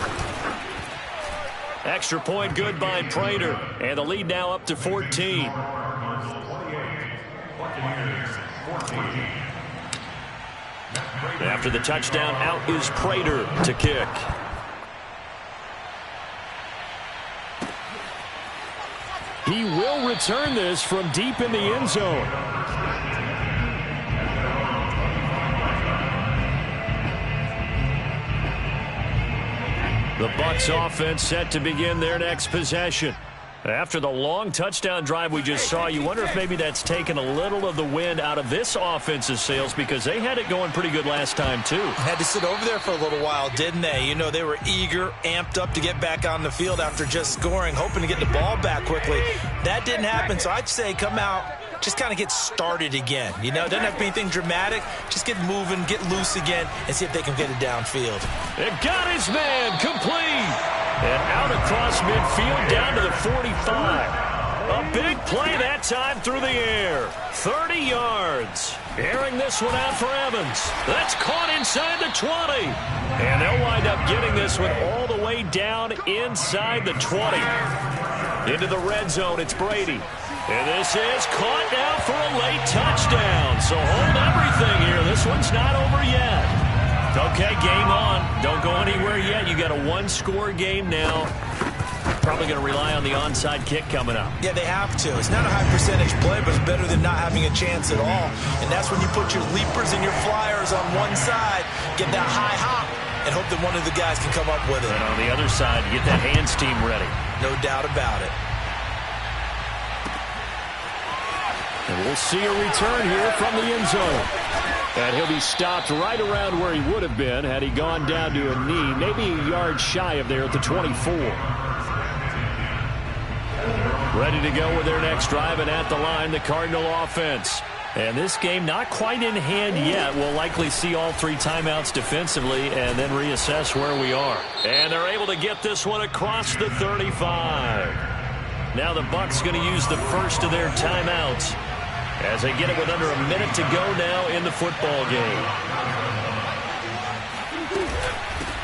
Extra point good by Prater, and the lead now up to 14. After the touchdown, out is Prater to kick. He will return this from deep in the end zone. The Bucs offense set to begin their next possession. After the long touchdown drive we just saw, you wonder if maybe that's taken a little of the wind out of this offense's sails because they had it going pretty good last time, too. Had to sit over there for a little while, didn't they? You know, they were eager, amped up to get back on the field after just scoring, hoping to get the ball back quickly. That didn't happen, so I'd say come out, just kind of get started again. You know, it doesn't have to be anything dramatic. Just get moving, get loose again, and see if they can get it downfield. It got his man complete. And out across midfield down to the 45. A big play that time through the air. 30 yards. Airing this one out for Evans. That's caught inside the 20. And they'll wind up getting this one all the way down inside the 20. Into the red zone, it's Brady. And this is caught now for a late touchdown. So hold everything here. This one's not over yet. Okay, game on. Don't go anywhere yet. You got a 1-score game now. Probably going to rely on the onside kick coming up. Yeah, they have to. It's not a high percentage play, but it's better than not having a chance at all. And that's when you put your leapers and your flyers on one side, get that high hop, and hope that one of the guys can come up with it. And on the other side, get that hands team ready. No doubt about it. And we'll see a return here from the end zone. And he'll be stopped right around where he would have been had he gone down to a knee, maybe a yard shy of there at the 24. Ready to go with their next drive, and at the line, the Cardinal offense. And this game not quite in hand yet. We'll likely see all 3 timeouts defensively and then reassess where we are. And they're able to get this one across the 35. Now the Bucs going to use the first of their timeouts as they get it with under a minute to go now in the football game.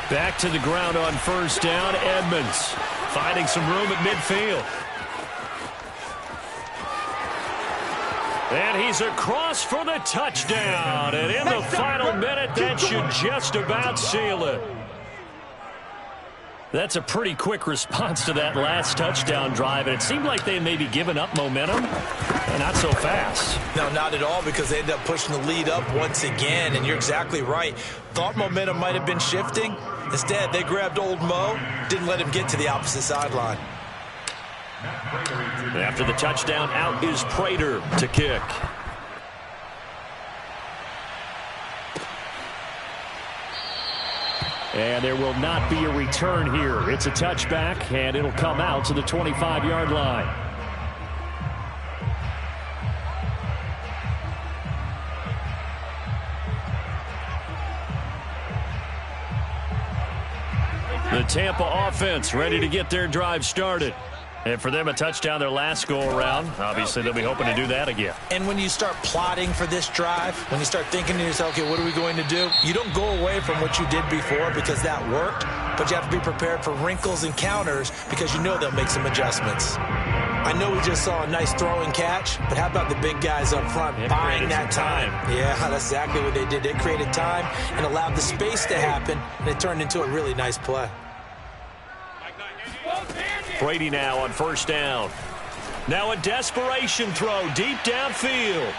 Back to the ground on first down. Edmonds finding some room at midfield. And he's across for the touchdown. And in the final minute, that should just about seal it. That's a pretty quick response to that last touchdown drive. And it seemed like they had maybe given up momentum. Not so fast. No, not at all, because they ended up pushing the lead up once again. And you're exactly right. Thought momentum might have been shifting. Instead, they grabbed old Mo, didn't let him get to the opposite sideline. After the touchdown, out is Prater to kick. And there will not be a return here. It's a touchback, and it'll come out to the 25-yard line. The Tampa offense ready to get their drive started. And for them, a touchdown their last go-around. Obviously, they'll be hoping to do that again. And when you start plotting for this drive, when you start thinking to yourself, okay, what are we going to do? You don't go away from what you did before because that worked, but you have to be prepared for wrinkles and counters because you know they'll make some adjustments. I know we just saw a nice throw and catch, but how about the big guys up front buying that time? Yeah, that's exactly what they did. They created time and allowed the space to happen, and it turned into a really nice play. Brady now on first down. Now a desperation throw deep downfield.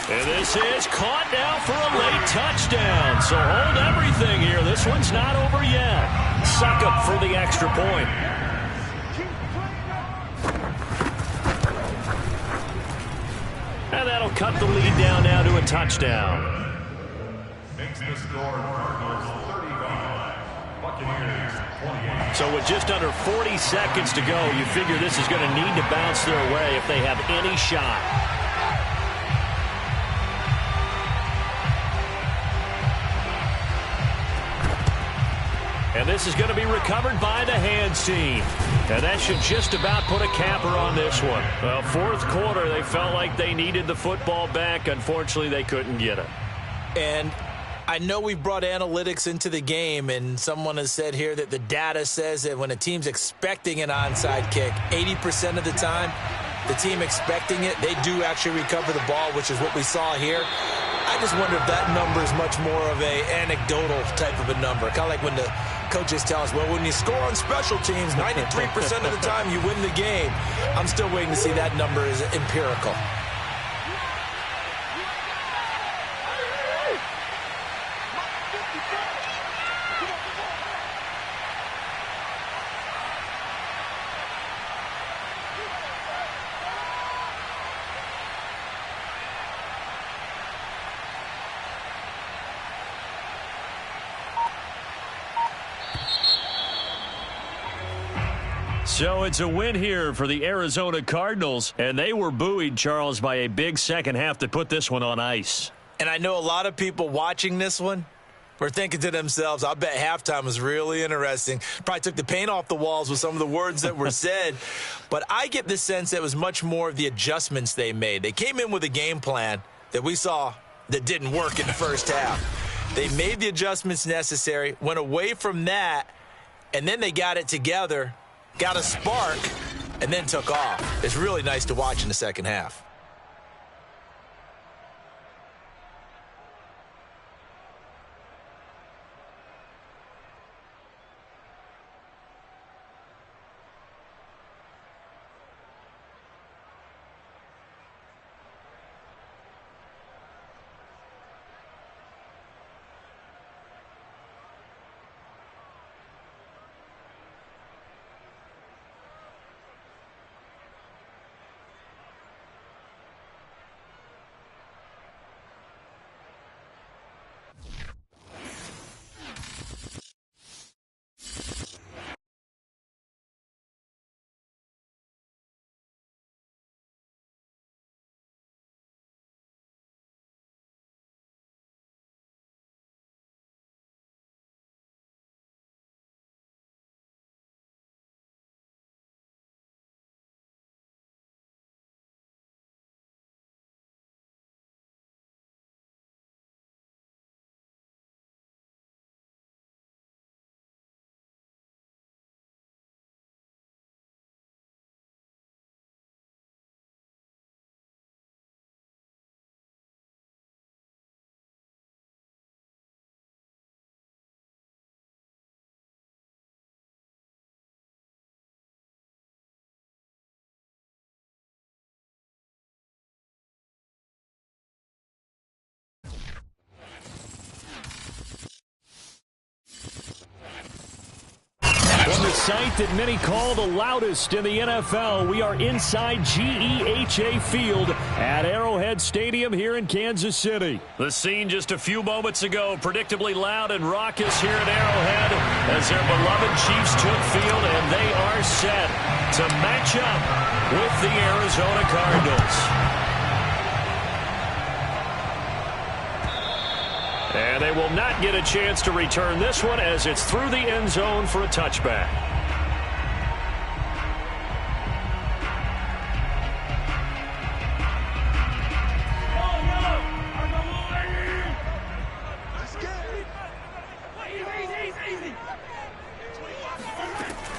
And this is caught now for a late touchdown. So hold everything here. This one's not over yet. Suck up for the extra point. And that'll cut the lead down now to a touchdown. Makes the score Cardinals 35, Buccaneers 28. So with just under 40 seconds to go, you figure this is going to need to bounce their way if they have any shot. And this is going to be recovered by the hands team. And that should just about put a capper on this one. Well, fourth quarter, they felt like they needed the football back. Unfortunately, they couldn't get it. And I know we've brought analytics into the game, and someone has said here that the data says that when a team's expecting an onside kick, 80% of the time, the team expecting it, they do actually recover the ball, which is what we saw here. I just wonder if that number is much more of a anecdotal type of a number. Kind of like when the coaches tell us, well, when you score on special teams, 93% of the time you win the game. I'm still waiting to see that number is empirical. So it's a win here for the Arizona Cardinals, and they were buoyed, Charles, by a big second half to put this one on ice. And I know a lot of people watching this one were thinking to themselves, I bet halftime was really interesting. Probably took the paint off the walls with some of the words that were said. But I get the sense that it was much more of the adjustments they made. They came in with a game plan that we saw that didn't work in the first half. They made the adjustments necessary, went away from that, and then they got it together, got a spark, and then took off. It's really nice to watch in the second half. From the site that many call the loudest in the NFL, we are inside GEHA Field at Arrowhead Stadium here in Kansas City. The scene just a few moments ago, predictably loud and raucous here at Arrowhead as their beloved Chiefs took field, and they are set to match up with the Arizona Cardinals. And they will not get a chance to return this one as it's through the end zone for a touchback.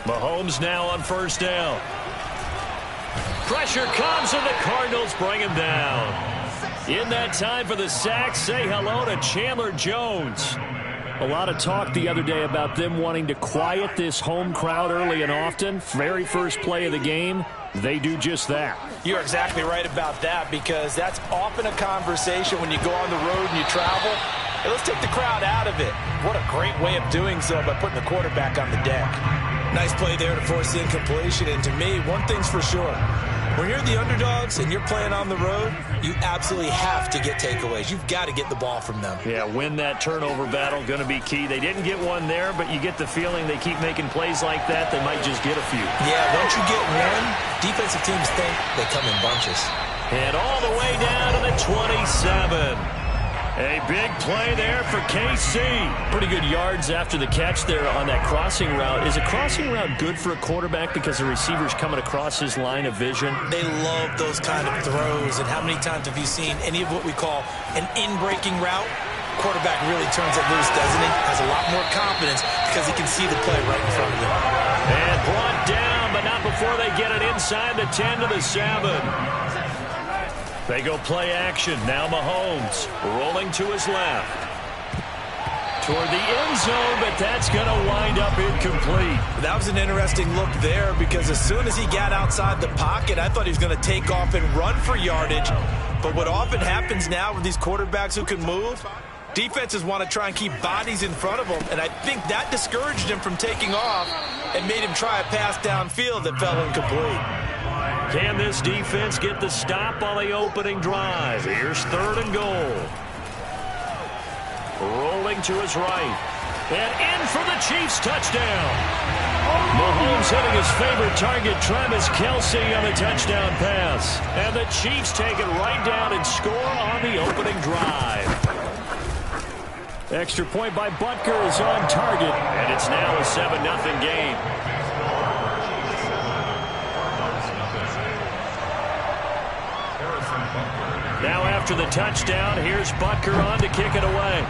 Mahomes now on first down. Pressure comes and the Cardinals bring him down. In that time for the sack, say hello to Chandler Jones. A lot of talk the other day about them wanting to quiet this home crowd early and often. Very first play of the game, they do just that. You're exactly right about that, because that's often a conversation when you go on the road and you travel. Hey, let's take the crowd out of it. What a great way of doing so by putting the quarterback on the deck. Nice play there to force the incompletion. And to me, one thing's for sure. When you're the underdogs and you're playing on the road, you absolutely have to get takeaways. You've got to get the ball from them. Yeah, win that turnover battle, going to be key. They didn't get one there, but you get the feeling they keep making plays like that, they might just get a few. Yeah, once you get one, defensive teams think they come in bunches. And all the way down to the 27. A big play there for KC. Pretty good yards after the catch there on that crossing route. Is a crossing route good for a quarterback because the receiver's coming across his line of vision? They love those kind of throws. And how many times have you seen any of what we call an in-breaking route? Quarterback really turns it loose, doesn't he? Has a lot more confidence because he can see the play right in front of him. And brought down, but not before they get it inside the 10 to the 7. They go play action. Now Mahomes rolling to his left. Toward the end zone, but that's going to wind up incomplete. That was an interesting look there, because as soon as he got outside the pocket, I thought he was going to take off and run for yardage. But what often happens now with these quarterbacks who can move, defenses want to try and keep bodies in front of them, and I think that discouraged him from taking off and made him try a pass downfield that fell incomplete. Can this defense get the stop on the opening drive? Here's 3rd and goal. Rolling to his right. And in for the Chiefs touchdown. Mahomes hitting his favorite target, Travis Kelce, on the touchdown pass. And the Chiefs take it right down and score on the opening drive. Extra point by Butker is on target. And it's now a 7-0 game. Now after the touchdown, here's Butker on to kick it away.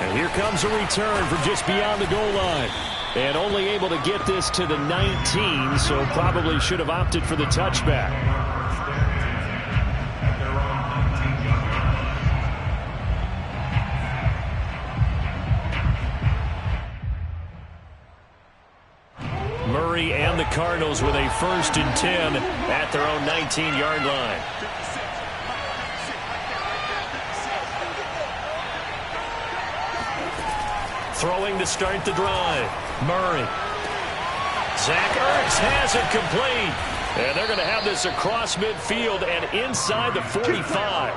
And here comes a return from just beyond the goal line. And only able to get this to the 19, so probably should have opted for the touchback. Murray and the Cardinals with a 1st and 10 at their own 19-yard line. Throwing to start the drive. Murray. Zach Ertz has it complete. And they're going to have this across midfield and inside the 45.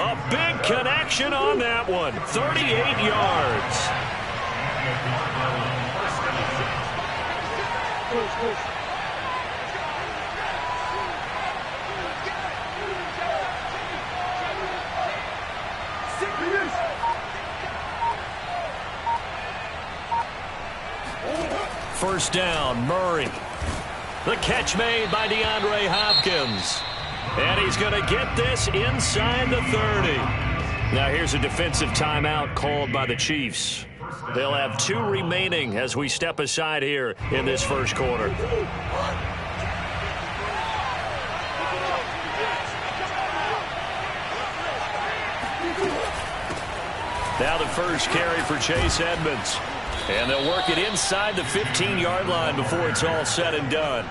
A big connection on that one. 38 yards. First down, Murray. The catch made by DeAndre Hopkins. And he's going to get this inside the 30. Now here's a defensive timeout called by the Chiefs. They'll have 2 remaining as we step aside here in this first quarter. Now the first carry for Chase Edmonds. And they'll work it inside the 15-yard line before it's all said and done.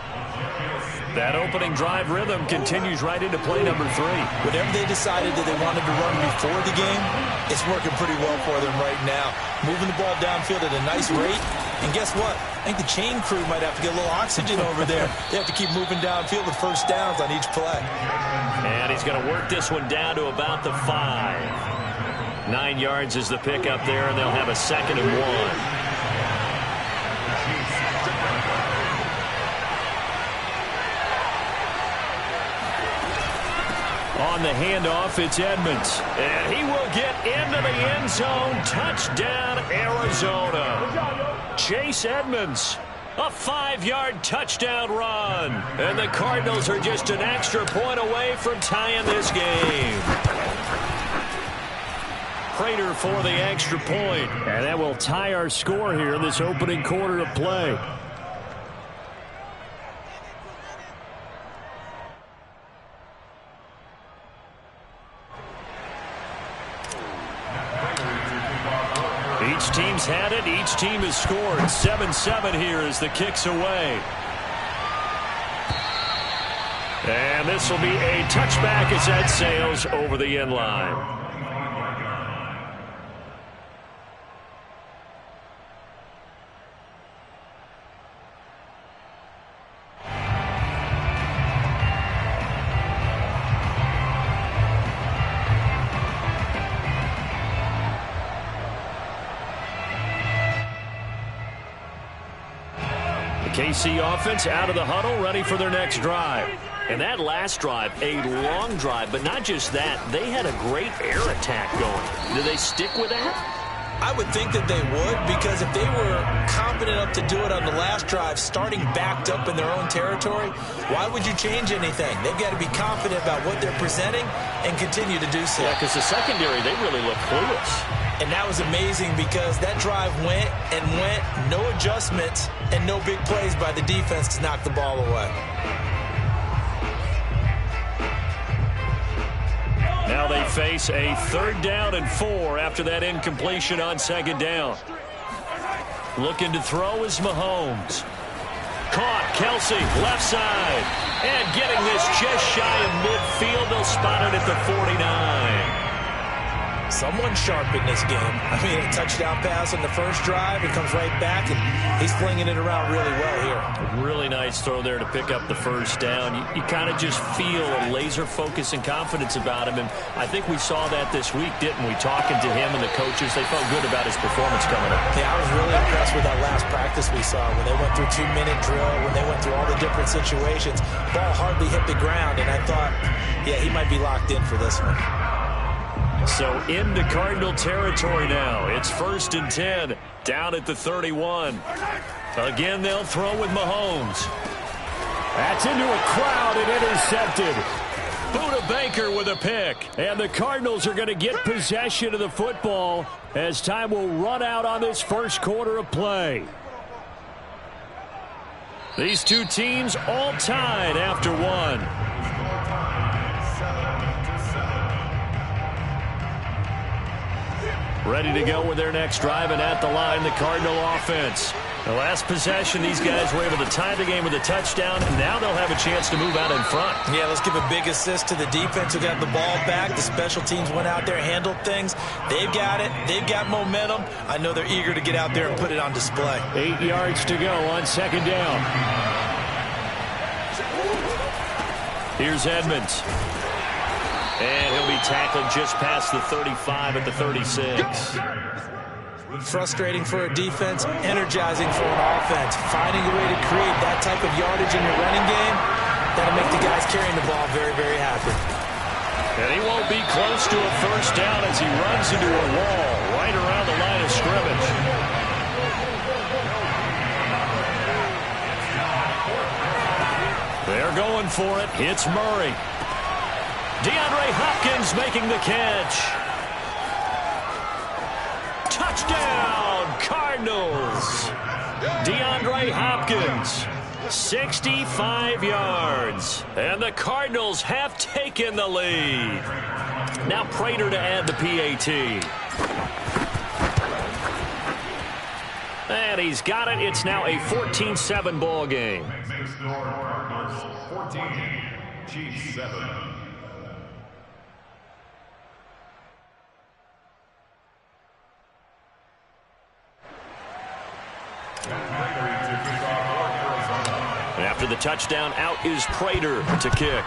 That opening drive rhythm continues right into play number 3. Whatever they decided that they wanted to run before the game, it's working pretty well for them right now. Moving the ball downfield at a nice rate. And guess what? I think the chain crew might have to get a little oxygen over there. They have to keep moving downfield with first downs on each play. And he's going to work this one down to about the 5. 9 yards is the pickup there, and they'll have a 2nd and 1. On the handoff, it's Edmonds. And he will get into the end zone. Touchdown, Arizona. Chase Edmonds. A 5-yard touchdown run. And the Cardinals are just an extra point away from tying this game. Prater for the extra point. And that will tie our score here in this opening quarter of play. Each team's had it. Each team has scored. 7-7 here as the kick's away. And this will be a touchback as that sails over the end line. KC offense out of the huddle, ready for their next drive. And that last drive, a long drive, but not just that. They had a great air attack going. Do they stick with that? I would think that they would, because if they were confident enough to do it on the last drive, starting backed up in their own territory, why would you change anything? They've got to be confident about what they're presenting and continue to do so. Yeah, because the secondary, they really look clueless. And that was amazing because that drive went and went, no adjustments, and no big plays by the defense to knock the ball away. Now they face a 3rd down and 4 after that incompletion on 2nd down. Looking to throw is Mahomes. Caught, Kelsey, left side. And getting this just shy of midfield. They'll spot it at the 49. Someone sharp in this game. I mean, a touchdown pass on the first drive. It comes right back, and he's flinging it around really well here. A really nice throw there to pick up the first down. You kind of just feel a laser focus and confidence about him, and I think we saw that this week, didn't we? Talking to him and the coaches, they felt good about his performance coming up. Yeah, I was really impressed with that last practice we saw when they went through 2-minute drill, when they went through all the different situations. Ball hardly hit the ground, and I thought, yeah, he might be locked in for this one. So into Cardinal territory now. It's 1st and 10 down at the 31. Again, they'll throw with Mahomes. That's into a crowd and intercepted. Buda Baker with a pick. And the Cardinals are going to get possession of the football as time will run out on this first quarter of play. These two teams all tied after one. Ready to go with their next drive, and at the line, the Cardinal offense. The last possession, these guys were able to tie the game with a touchdown, and now they'll have a chance to move out in front. Yeah, let's give a big assist to the defense who got the ball back. The special teams went out there, handled things. They've got it. They've got momentum. I know they're eager to get out there and put it on display. 8 yards to go on 2nd down. Here's Edmonds. And he'll be tackled just past the 35 at the 36. Frustrating for a defense, energizing for an offense. Finding a way to create that type of yardage in your running game, that'll make the guys carrying the ball very, very happy. And he won't be close to a first down as he runs into a wall right around the line of scrimmage. They're going for it. It's Murray. DeAndre Hopkins making the catch. Touchdown, Cardinals. DeAndre Hopkins, 65 yards. And the Cardinals have taken the lead. Now Prater to add the PAT. And he's got it. It's now a 14-7 ball game. 14, Chiefs 7. After the touchdown, out is Prater to kick.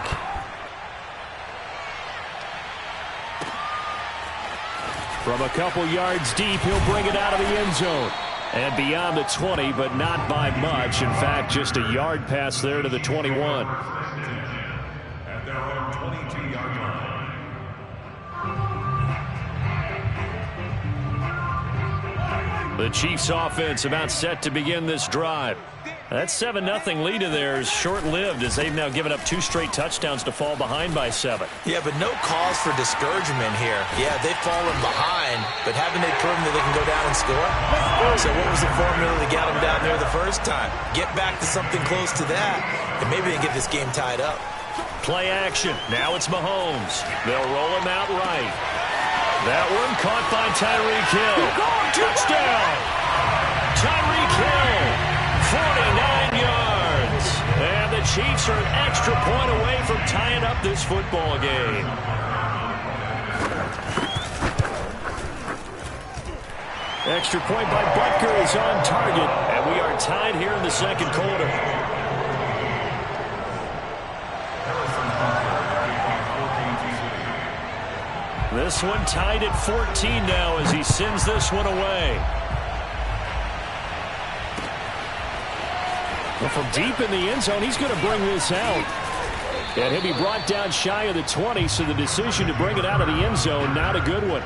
From a couple yards deep, he'll bring it out of the end zone. And beyond the 20, but not by much. In fact, just a yard pass there to the 21. At their own 22-yard line. The Chiefs offense about set to begin this drive. That 7-0 lead of theirs short-lived as they've now given up 2 straight touchdowns to fall behind by 7. Yeah, but no cause for discouragement here. Yeah, they've fallen behind, but haven't they proven that they can go down and score? So what was the formula that got them down there the first time? Get back to something close to that, and maybe they get this game tied up. Play action. Now it's Mahomes. They'll roll him out right. That one caught by Tyreek Hill. Touchdown! Tyreek Hill, 49 yards. And the Chiefs are an extra point away from tying up this football game. Extra point by Butker is on target, and we are tied here in the second quarter. This one tied at 14 now as he sends this one away. Well, from deep in the end zone, he's going to bring this out. And he'll be brought down shy of the 20, so the decision to bring it out of the end zone, not a good one.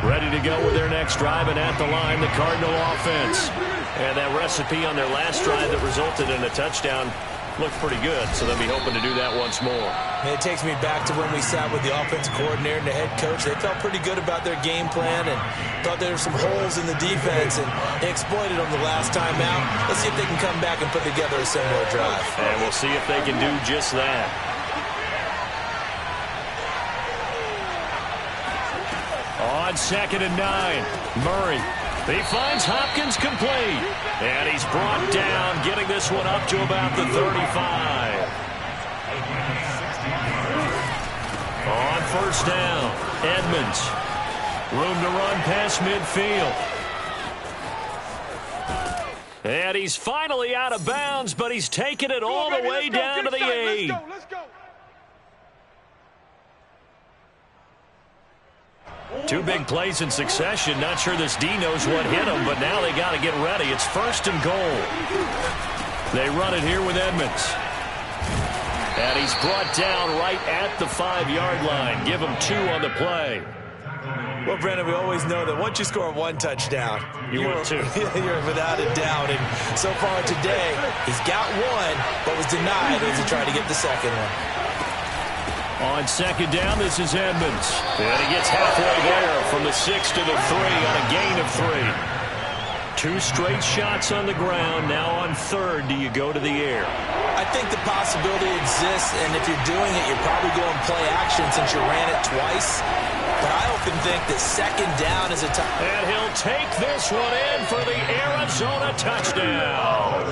Ready to go with their next drive, and at the line, the Cardinal offense. And that recipe on their last drive that resulted in a touchdown looked pretty good, so they'll be hoping to do that once more. And it takes me back to when we sat with the offensive coordinator and the head coach. They felt pretty good about their game plan and thought there were some holes in the defense, and they exploited them the last time out. Let's see if they can come back and put together a similar drive. And we'll see if they can do just that. On 2nd and 9, Murray. He finds Hopkins complete. And he's brought down, getting this one up to about the 35. On 1st down, Edmonds. Room to run past midfield. And he's finally out of bounds, but he's taken it all the way down to the 8. Let's go. 2 big plays in succession. Not sure this D knows what hit him, but now they got to get ready. It's 1st and goal. They run it here with Edmonds. And he's brought down right at the 5-yard line. Give him 2 on the play. Well, Brandon, we always know that once you score 1 touchdown, you win 2. You're without a doubt. And so far today, he's got 1, but was denied as he tried to get the second one. On 2nd down, this is Edmonds. And he gets halfway there from the 6 to the 3 on a gain of 3. 2 straight shots on the ground. Now on 3rd, do you go to the air? I think the possibility exists, and if you're doing it, you're probably going play action since you ran it twice. But I often think that 2nd down is a time. And he'll take this one in for the Arizona touchdown.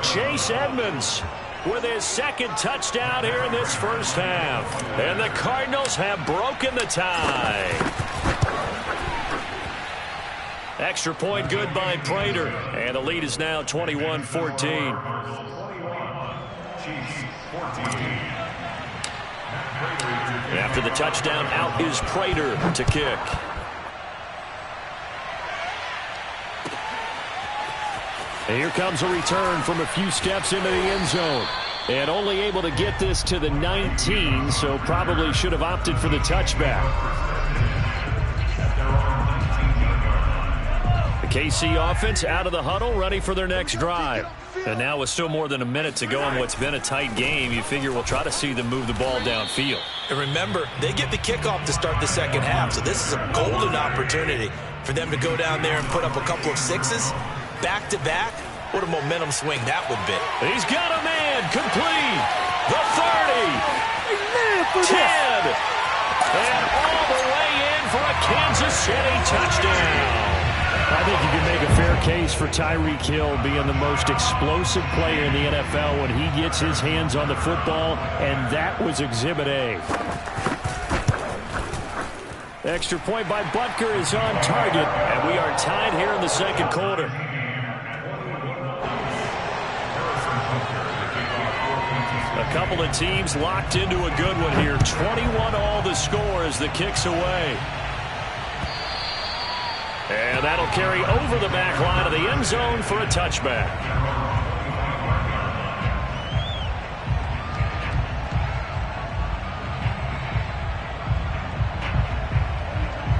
Chase Edmonds with his 2nd touchdown here in this first half. And the Cardinals have broken the tie. Extra point good by Prater. And the lead is now 21-14. After the touchdown, out is Prater to kick. And here comes a return from a few steps into the end zone. And only able to get this to the 19, so probably should have opted for the touchback. The KC offense out of the huddle, ready for their next drive. And now with still more than a minute to go in what's been a tight game, you figure we'll try to see them move the ball downfield. And remember, they get the kickoff to start the second half, so this is a golden opportunity for them to go down there and put up a couple of 6s. Back-to-back, what a momentum swing that would be. He's got a man complete. The 30. 10. And all the way in for a Kansas City touchdown. I think you can make a fair case for Tyreek Hill being the most explosive player in the NFL when he gets his hands on the football, and that was Exhibit A. Extra point by Butker is on target, and we are tied here in the second quarter. A couple of teams locked into a good one here. 21-all the score as the kick's away. And that'll carry over the back line of the end zone for a touchback.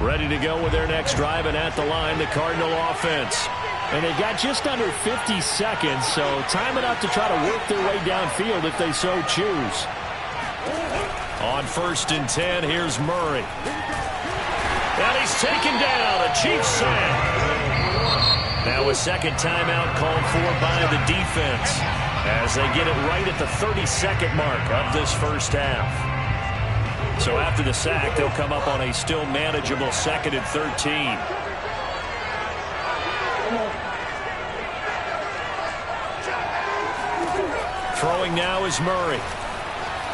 Ready to go with their next drive, and at the line, the Cardinal offense. And they got just under 50 seconds, so time enough to try to work their way downfield if they so choose. On 1st and 10, here's Murray. And he's taken down, a Chiefs sack. Now a second timeout called for by the defense as they get it right at the 32nd mark of this first half. So after the sack, they'll come up on a still manageable 2nd and 13. Throwing now is Murray.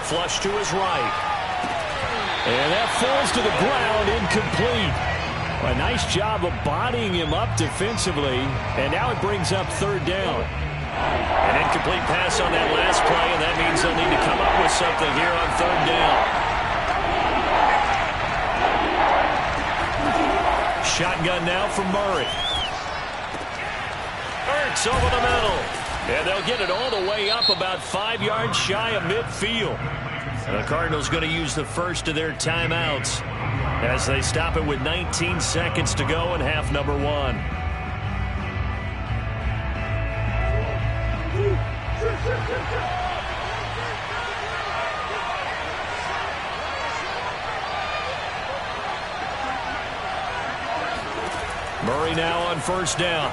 Flush to his right. And that falls to the ground, incomplete. A nice job of bodying him up defensively, and now it brings up 3rd down. An incomplete pass on that last play, and that means they'll need to come up with something here on 3rd down. Shotgun now from Murray. Ertz over the middle. And they'll get it all the way up about 5 yards shy of midfield. And the Cardinals going to use the first of their timeouts as they stop it with 19 seconds to go in half number 1. Murray now on 1st down.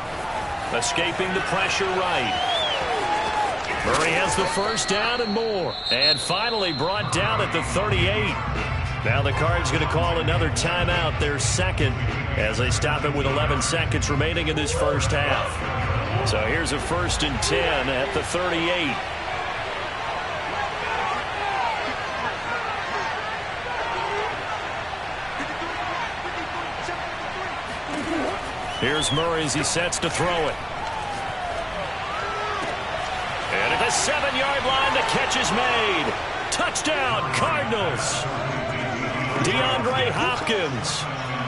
Escaping the pressure right. Murray has the 1st down and more. And finally brought down at the 38. Now the Cards going to call another timeout, their 2nd, as they stop it with 11 seconds remaining in this first half. So here's a 1st and 10 at the 38. Here's Murray as he sets to throw it. And at the 7-yard line, the catch is made. Touchdown, Cardinals. DeAndre Hopkins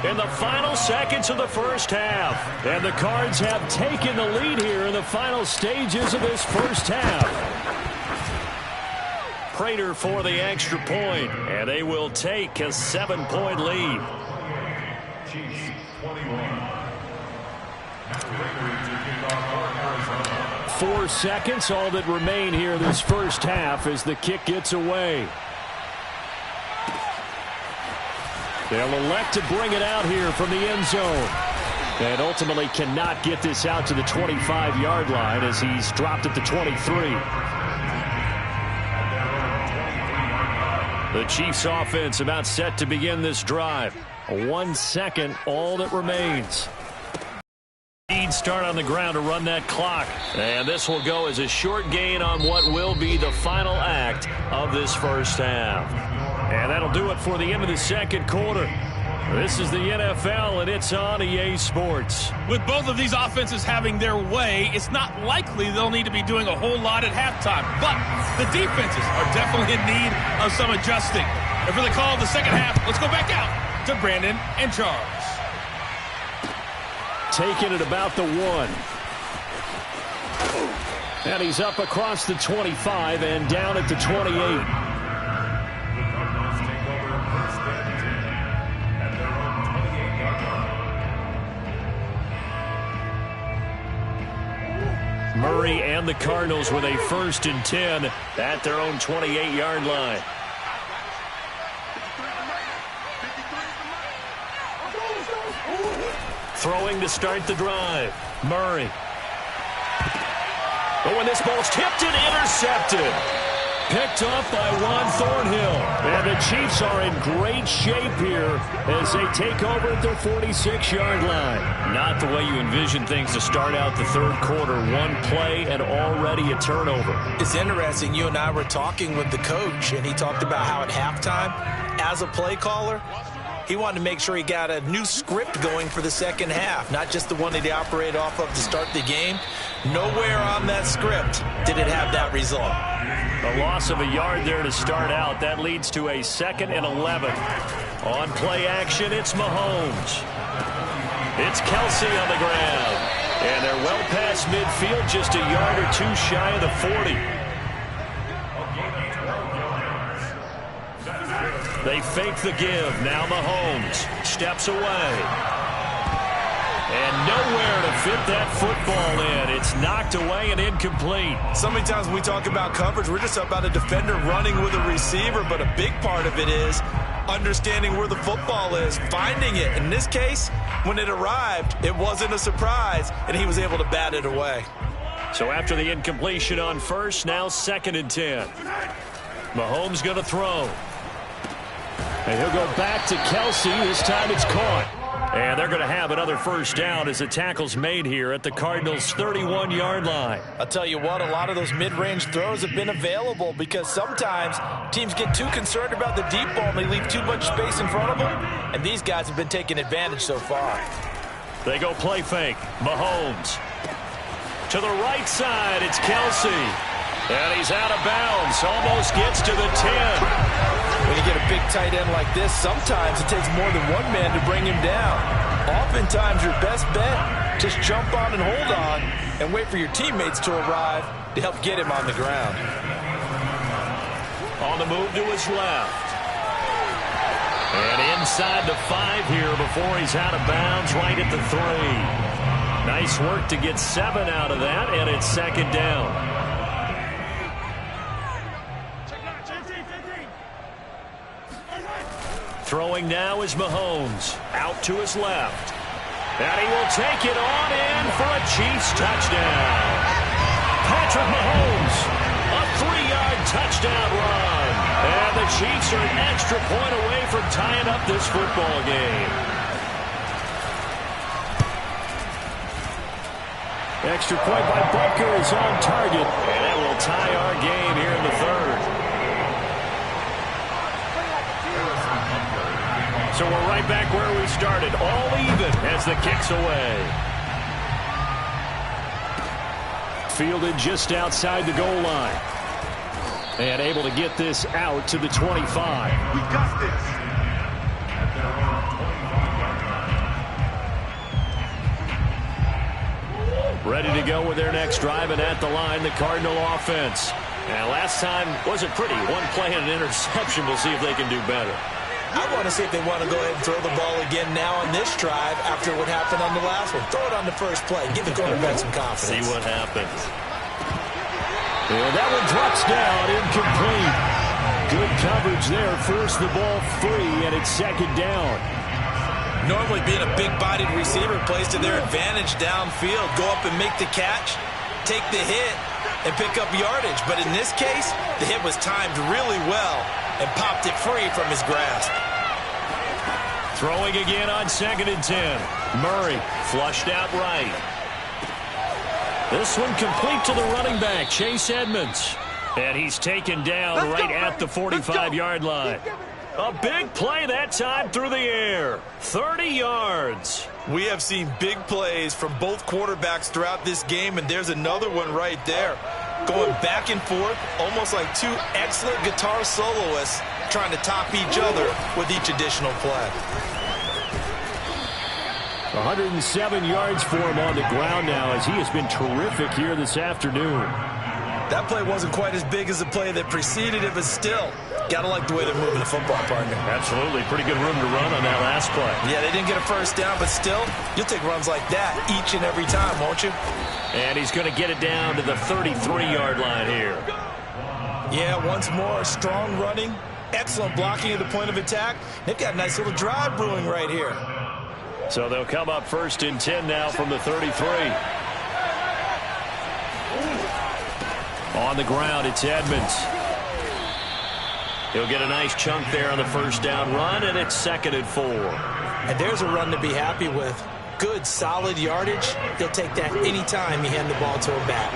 in the final seconds of the first half. And the Cards have taken the lead here in the final stages of this first half. Prater for the extra point, and they will take a 7-point lead. Chiefs 21. 4 seconds, all that remain here this first half as the kick gets away. They'll elect to bring it out here from the end zone. And ultimately cannot get this out to the 25-yard line as he's dropped at the 23. The Chiefs offense about set to begin this drive. 1 second, all that remains. Start on the ground to run that clock. And this will go as a short gain on what will be the final act of this first half. And that'll do it for the end of the second quarter. This is the NFL, and it's on EA Sports. With both of these offenses having their way, it's not likely they'll need to be doing a whole lot at halftime. But the defenses are definitely in need of some adjusting. And for the call of the second half, let's go back out to Brandon and Charles. Taking it about the 1. And he's up across the 25 and down at the 28. Murray and the Cardinals with a 1st and 10 at their own 28-yard line. Throwing to start the drive. Murray. Oh, and this ball's tipped and intercepted. picked off by Juan Thornhill. And the Chiefs are in great shape here as they take over at their 46-yard line. Not the way you envision things to start out the third quarter. One play and already a turnover. It's interesting. You and I were talking with the coach, and he talked about how at halftime, as a play caller, he wanted to make sure he got a new script going for the second half, not just the one that he operated off of to start the game. Nowhere on that script did it have that result. A loss of a yard there to start out. That leads to a 2nd and 11. On play action, it's Mahomes. It's Kelsey on the ground. And they're well past midfield, just a yard or two shy of the 40. They fake the give. Now Mahomes steps away. And nowhere to fit that football in. It's knocked away and incomplete. So many times when we talk about coverage, we're just about a defender running with a receiver, but a big part of it is understanding where the football is, finding it. In this case, when it arrived, it wasn't a surprise, and he was able to bat it away. So after the incompletion on first, now 2nd and 10. Mahomes going to throw. And he'll go back to Kelsey. This time it's caught. And they're going to have another first down as the tackle's made here at the Cardinals' 31-yard line. I'll tell you what, a lot of those mid-range throws have been available because sometimes teams get too concerned about the deep ball and they leave too much space in front of them. And these guys have been taking advantage so far. They go play fake. Mahomes. To the right side, it's Kelsey. And he's out of bounds. Almost gets to the 10. When you get a big tight end like this, sometimes it takes more than one man to bring him down. Oftentimes, your best bet, just jump on and hold on and wait for your teammates to arrive to help get him on the ground. On the move to his left. And inside the 5 here before he's out of bounds right at the 3. Nice work to get 7 out of that, and it's 2nd down. Throwing now is Mahomes. Out to his left. And he will take it on in for a Chiefs touchdown. Patrick Mahomes, a 3-yard touchdown run. And the Chiefs are an extra point away from tying up this football game. Extra point by Butker is on target. And that will tie our game here in the 3rd. So we're right back where we started, all even as the kick's away. Fielded just outside the goal line. And able to get this out to the 25. We got this. Ready to go with their next drive, and at the line, the Cardinal offense. Now, last time wasn't pretty. One play and an interception. We'll see if they can do better. I want to see if they want to go ahead and throw the ball again now on this drive after what happened on the last one. Throw it on the first play. Give the quarterback some confidence. See what happens. And that one drops down, incomplete. Good coverage there. Forced the ball free, and it's 2nd down. Normally being a big-bodied receiver plays to their advantage downfield. Go up and make the catch, take the hit, and pick up yardage. But in this case, the hit was timed really well and popped it free from his grasp. Throwing again on 2nd and 10. Murray flushed out right. This one complete to the running back, Chase Edmonds. And he's taken down right at the 45-yard line. A big play that time through the air. 30 yards. We have seen big plays from both quarterbacks throughout this game, and there's another one right there. Going back and forth, almost like two excellent guitar soloists trying to top each other with each additional play. 107 yards for him on the ground now as he has been terrific here this afternoon. That play wasn't quite as big as the play that preceded it, but still, gotta like the way they're moving the football, partner. Absolutely. Pretty good room to run on that last play. Yeah, they didn't get a first down, but still, you'll take runs like that each and every time, won't you? And he's going to get it down to the 33-yard line here. Yeah, once more, strong running, excellent blocking at the point of attack. They've got a nice little drive brewing right here. So they'll come up 1st and 10 now from the 33. On the ground, it's Edmonds. He'll get a nice chunk there on the first down run, and it's 2nd and 4. And there's a run to be happy with. Good, solid yardage. He'll take that anytime you hand the ball to him back.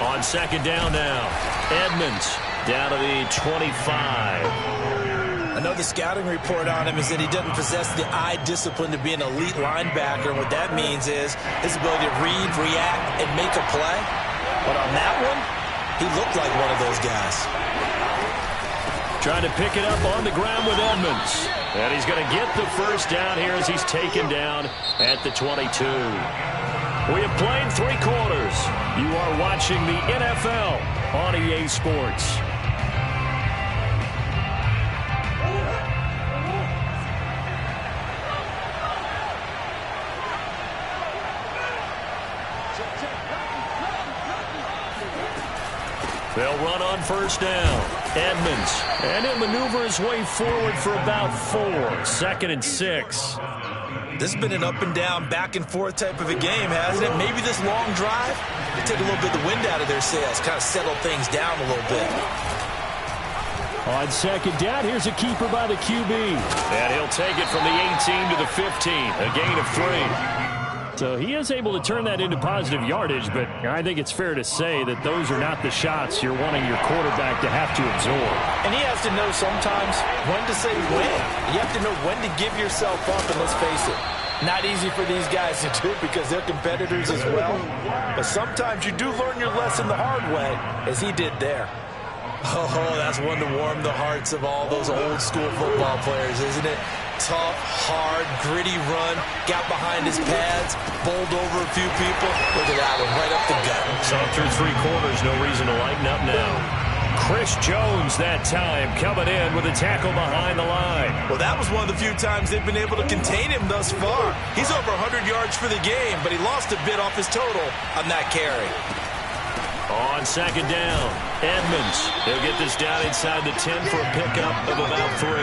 On 2nd down now, Edmonds down to the 25. I know the scouting report on him is that he doesn't possess the eye discipline to be an elite linebacker. What that means is his ability to read, react, and make a play. But on that one, he looked like one of those guys. Trying to pick it up on the ground with Edmonds. And he's going to get the first down here as he's taken down at the 22. We have played 3 quarters. You are watching the NFL on EA Sports. They'll run on first down. Edmonds. And he'll maneuver his way forward for about 4. 2nd and 6. This has been an up-and-down, back-and-forth type of a game, hasn't it? Maybe this long drive will take a little bit of the wind out of their sails, kind of settle things down a little bit. On 2nd down, here's a keeper by the QB. And he'll take it from the 18 to the 15, a gain of 3. So he is able to turn that into positive yardage, but I think it's fair to say that those are not the shots you're wanting your quarterback to have to absorb. And he has to know sometimes when to say when. You have to know when to give yourself up, and let's face it, not easy for these guys to do because they're competitors as well. But sometimes you do learn your lesson the hard way, as he did there. Oh, that's one to warm the hearts of all those old-school football players, isn't it? Tough, hard, gritty run, got behind his pads, bowled over a few people. Look at that one, right up the gut. So through 3 quarters, no reason to lighten up now. Chris Jones that time coming in with a tackle behind the line. Well, that was one of the few times they've been able to contain him thus far. He's over 100 yards for the game, but he lost a bit off his total on that carry. On 2nd down, Edmonds. He'll get this down inside the 10 for a pickup of about 3.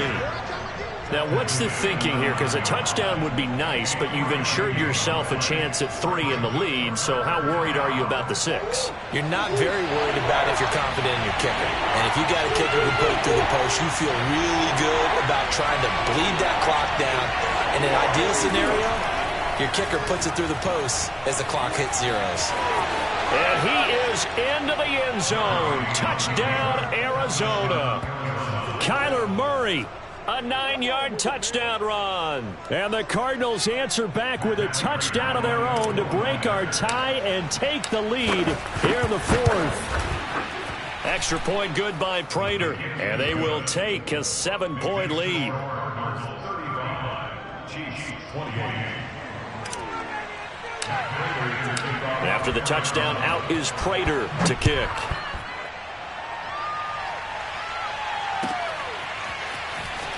Now, what's the thinking here? Because a touchdown would be nice, but you've ensured yourself a chance at 3 in the lead, so how worried are you about the 6? You're not very worried about it if you're confident in your kicker. And if you got a kicker who put it through the post, you feel really good about trying to bleed that clock down. In an ideal scenario, your kicker puts it through the post as the clock hits zeros. And he is into the end zone. Touchdown, Arizona. Kyler Murray. A 9-yard touchdown run. And the Cardinals answer back with a touchdown of their own to break our tie and take the lead here in the 4th. Extra point good by Prater. And they will take a 7-point lead. After the touchdown, out is Prater to kick.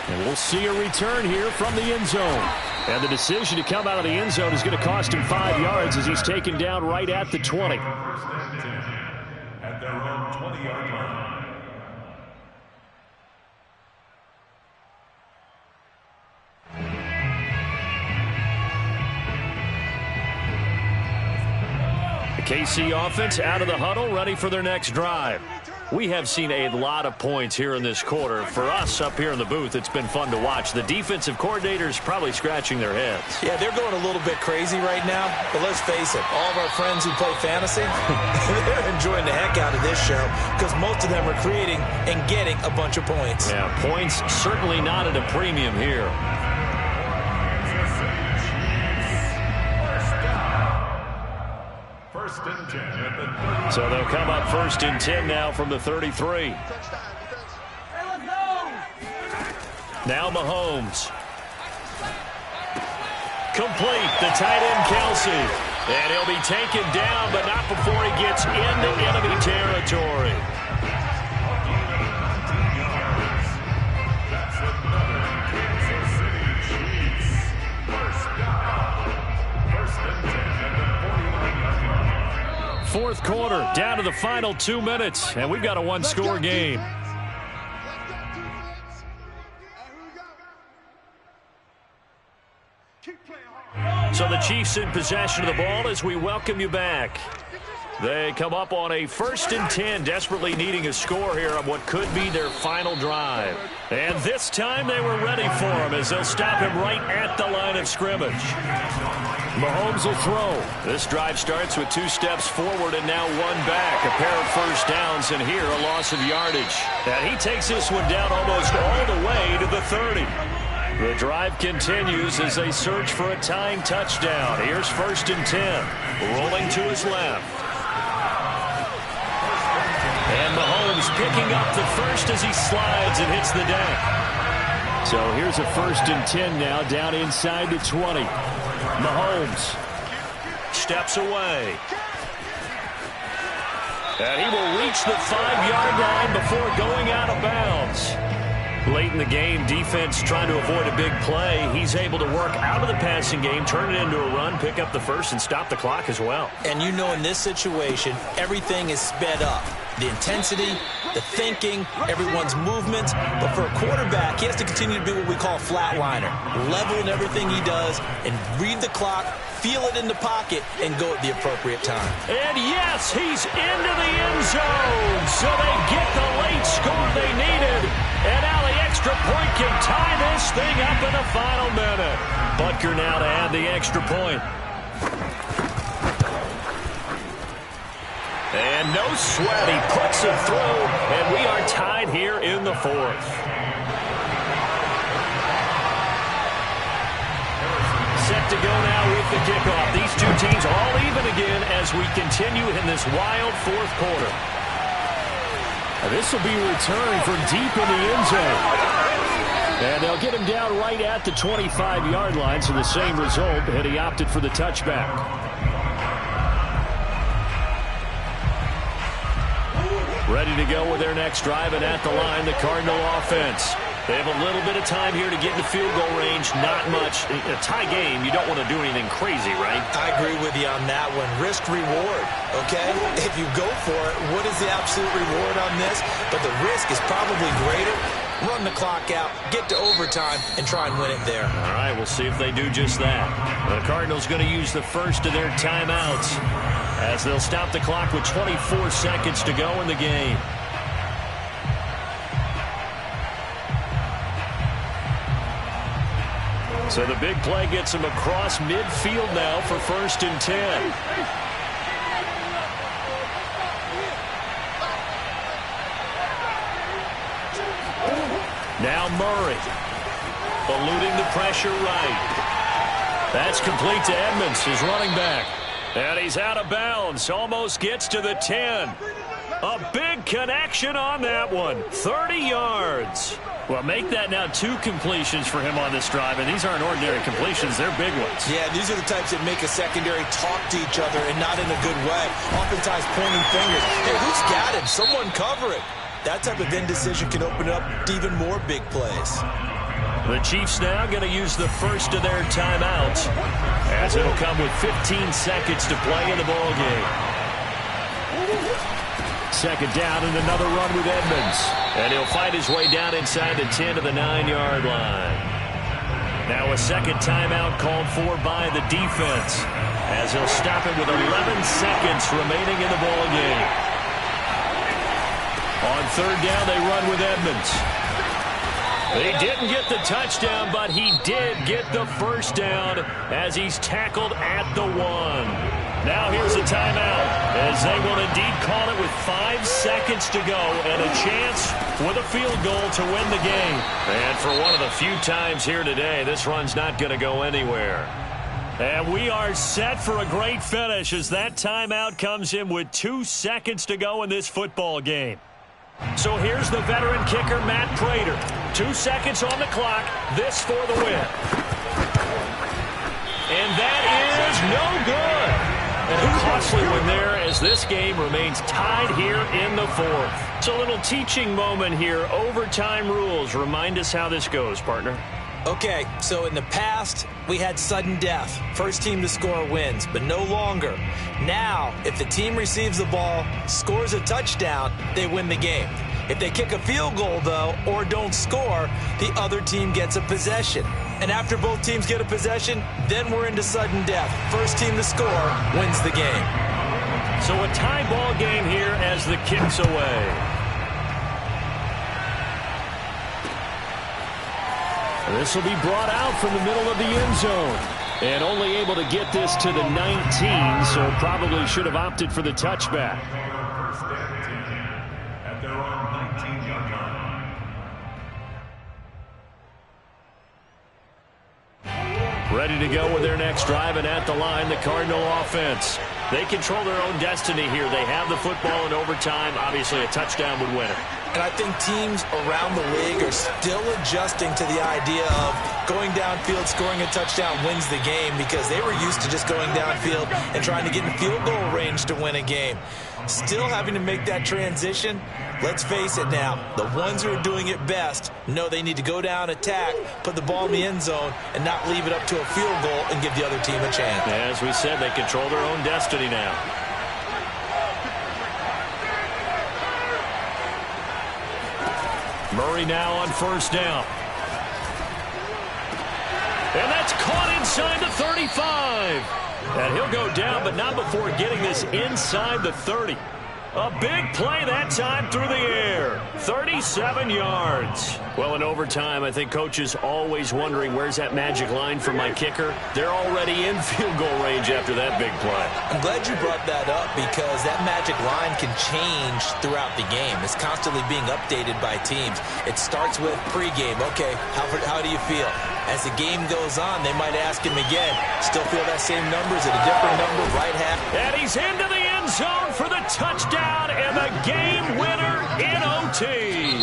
And we'll see a return here from the end zone. And the decision to come out of the end zone is going to cost him 5 yards as he's taken down right at the 20. At their own 20-yard line. The KC offense out of the huddle, ready for their next drive. We have seen a lot of points here in this quarter. For us up here in the booth, it's been fun to watch. The defensive coordinators probably scratching their heads. Yeah, they're going a little bit crazy right now. But let's face it, all of our friends who play fantasy, they're enjoying the heck out of this show because most of them are creating and getting a bunch of points. Yeah, points certainly not at a premium here. First and 10 at the 30. So they'll come up 1st and 10 now from the 33. Now Mahomes. Complete, the tight end Kelsey. And he'll be taken down, but not before he gets into enemy territory. That's another Kansas City Chiefs. First down. First and 10 at the 49-yard line. 4th quarter, down to the final 2 minutes, and we've got a 1-score game. So the Chiefs in possession of the ball as we welcome you back. They come up on a 1st and 10, desperately needing a score here on what could be their final drive. And this time they were ready for him as they'll stop him right at the line of scrimmage. Mahomes will throw. This drive starts with 2 steps forward and now 1 back. A pair of first downs, and here a loss of yardage. And he takes this one down almost all the way to the 30. The drive continues as they search for a tying touchdown. Here's 1st and 10. Rolling to his left. And Mahomes picking up the first as he slides and hits the deck. So here's a 1st and 10 now, down inside the 20. Mahomes steps away. And he will reach the 5-yard line before going out of bounds. Late in the game, defense trying to avoid a big play. He's able to work out of the passing game, turn it into a run, pick up the first, and stop the clock as well. And you know in this situation, everything is sped up. The intensity, the thinking, everyone's movement. But for a quarterback, he has to continue to be what we call a flatliner. Level in everything he does and read the clock, feel it in the pocket, and go at the appropriate time. And yes, he's into the end zone. So they get the late score they needed. And now the extra point can tie this thing up in the final minute. Butker now to add the extra point. And no sweat, he puts it through, and we are tied here in the 4th. Set to go now with the kickoff. These two teams are all even again as we continue in this wild 4th quarter. This will be returned from deep in the end zone. And they'll get him down right at the 25-yard line, so the same result, and he opted for the touchback. Ready to go with their next drive, and at the line, the Cardinal offense. They have a little bit of time here to get in the field goal range. Not much. A tie game, you don't want to do anything crazy, right? I agree with you on that one. Risk reward, okay? If you go for it, what is the absolute reward on this? But the risk is probably greater. Run the clock out, get to overtime, and try and win it there. All right, we'll see if they do just that. The Cardinals going to use the first of their timeouts as they'll stop the clock with 24 seconds to go in the game. So the big play gets him across midfield now for 1st and 10. Now Murray, eluding the pressure right. That's complete to Edmonds, his running back. And he's out of bounds, almost gets to the 10. A big connection on that one, 30 yards. Well, make that now 2 completions for him on this drive, and these aren't ordinary completions, they're big ones. Yeah, these are the types that make a secondary talk to each other and not in a good way. Oftentimes pointing fingers. Hey, who's got him? Someone cover it. That type of indecision can open up to even more big plays. The Chiefs now going to use the first of their timeouts as it'll come with 15 seconds to play in the ball game. 2nd down and another run with Edmonds. And he'll find his way down inside the 10 to the 9-yard line. Now a 2nd timeout called for by the defense as he'll stop it with 11 seconds remaining in the ball game. On 3rd down, they run with Edmonds. He didn't get the touchdown, but he did get the first down as he's tackled at the 1. Now here's a timeout as they will indeed call it with 5 seconds to go and a chance with a field goal to win the game. And for one of the few times here today, this run's not going to go anywhere. And we are set for a great finish as that timeout comes in with 2 seconds to go in this football game. So here's the veteran kicker, Matt Prater. 2 seconds on the clock. This for the win. And that is no good. And a costly one there as this game remains tied here in the 4th. It's a little teaching moment here. Overtime rules. Remind us how this goes, partner. Okay, so in the past, we had sudden death. First team to score wins, but no longer. Now, if the team receives the ball, scores a touchdown, they win the game. If they kick a field goal, though, or don't score, the other team gets a possession. And after both teams get a possession, then we're into sudden death. First team to score wins the game. So a tie ball game here as the kick's away. This will be brought out from the middle of the end zone. And only able to get this to the 19, so probably should have opted for the touchback. First and 10 at their own 19-yard line. Ready to go with their next drive, and at the line, the Cardinal offense. They control their own destiny here. They have the football in overtime. Obviously, a touchdown would win it. And I think teams around the league are still adjusting to the idea of going downfield, scoring a touchdown wins the game, because they were used to just going downfield and trying to get in field goal range to win a game. Still having to make that transition. Let's face it now, the ones who are doing it best know they need to go down, attack, put the ball in the end zone, and not leave it up to a field goal and give the other team a chance. As we said, they control their own destiny now. Murray now on first down. And that's caught inside the 35. And he'll go down, but not before getting this inside the 30. A big play that time through the air. 37 yards. Well, in overtime, I think coaches always wondering, where's that magic line for my kicker? They're already in field goal range after that big play. I'm glad you brought that up, because that magic line can change throughout the game. It's constantly being updated by teams. It starts with pregame. Okay, how do you feel? As the game goes on, they might ask him again. Still feel that same number? Is it a different number? Right half. And he's into the end zone for the touchdown and the game winner in OT.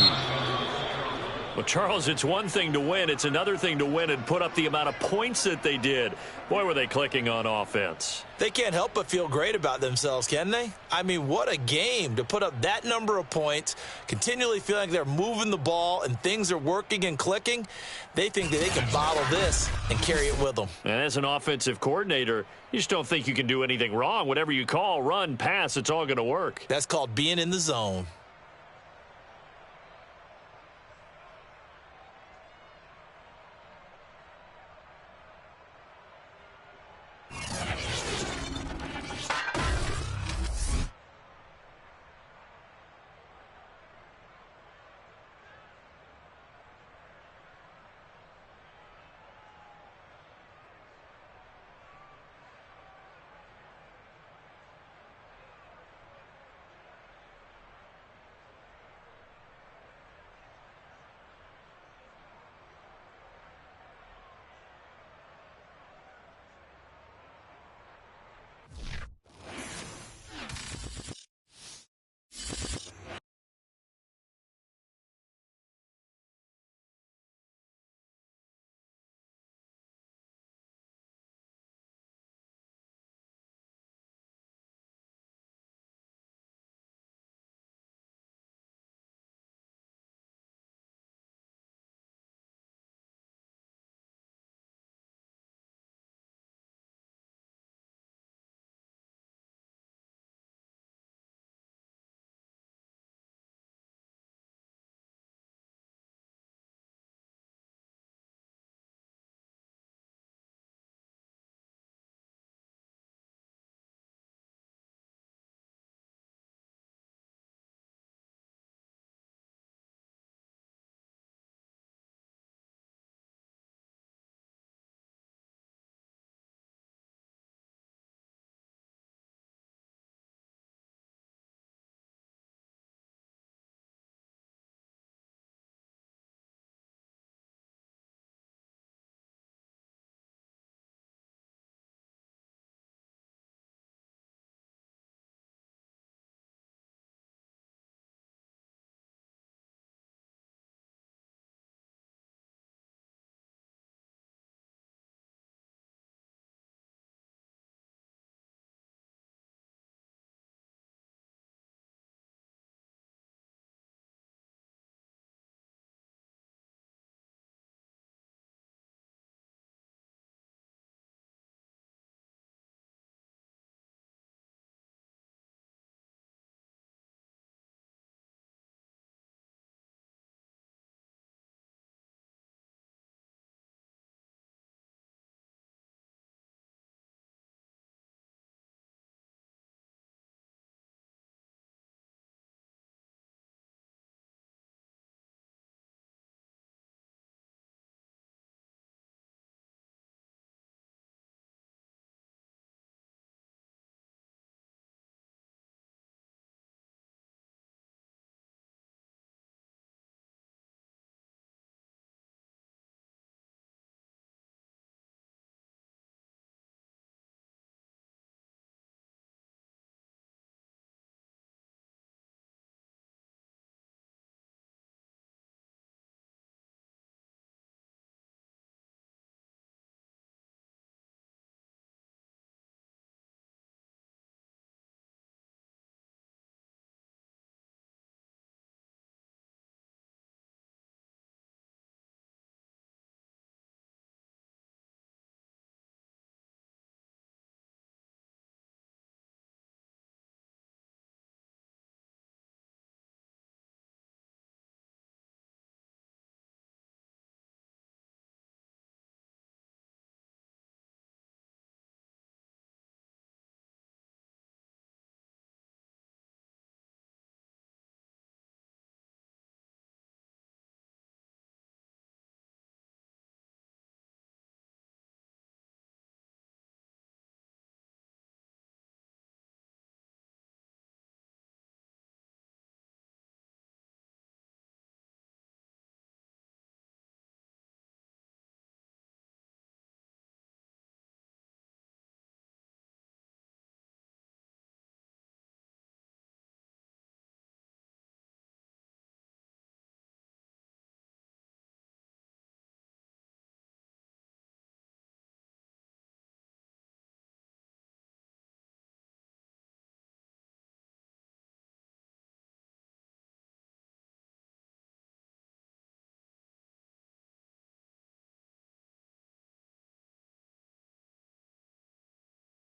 Well, Charles, it's one thing to win. It's another thing to win and put up the amount of points that they did. Boy, were they clicking on offense. They can't help but feel great about themselves, can they? I mean, what a game to put up that number of points, continually feeling like they're moving the ball and things are working and clicking. They think that they can bottle this and carry it with them. And as an offensive coordinator, you just don't think you can do anything wrong. Whatever you call, run, pass, it's all going to work. That's called being in the zone.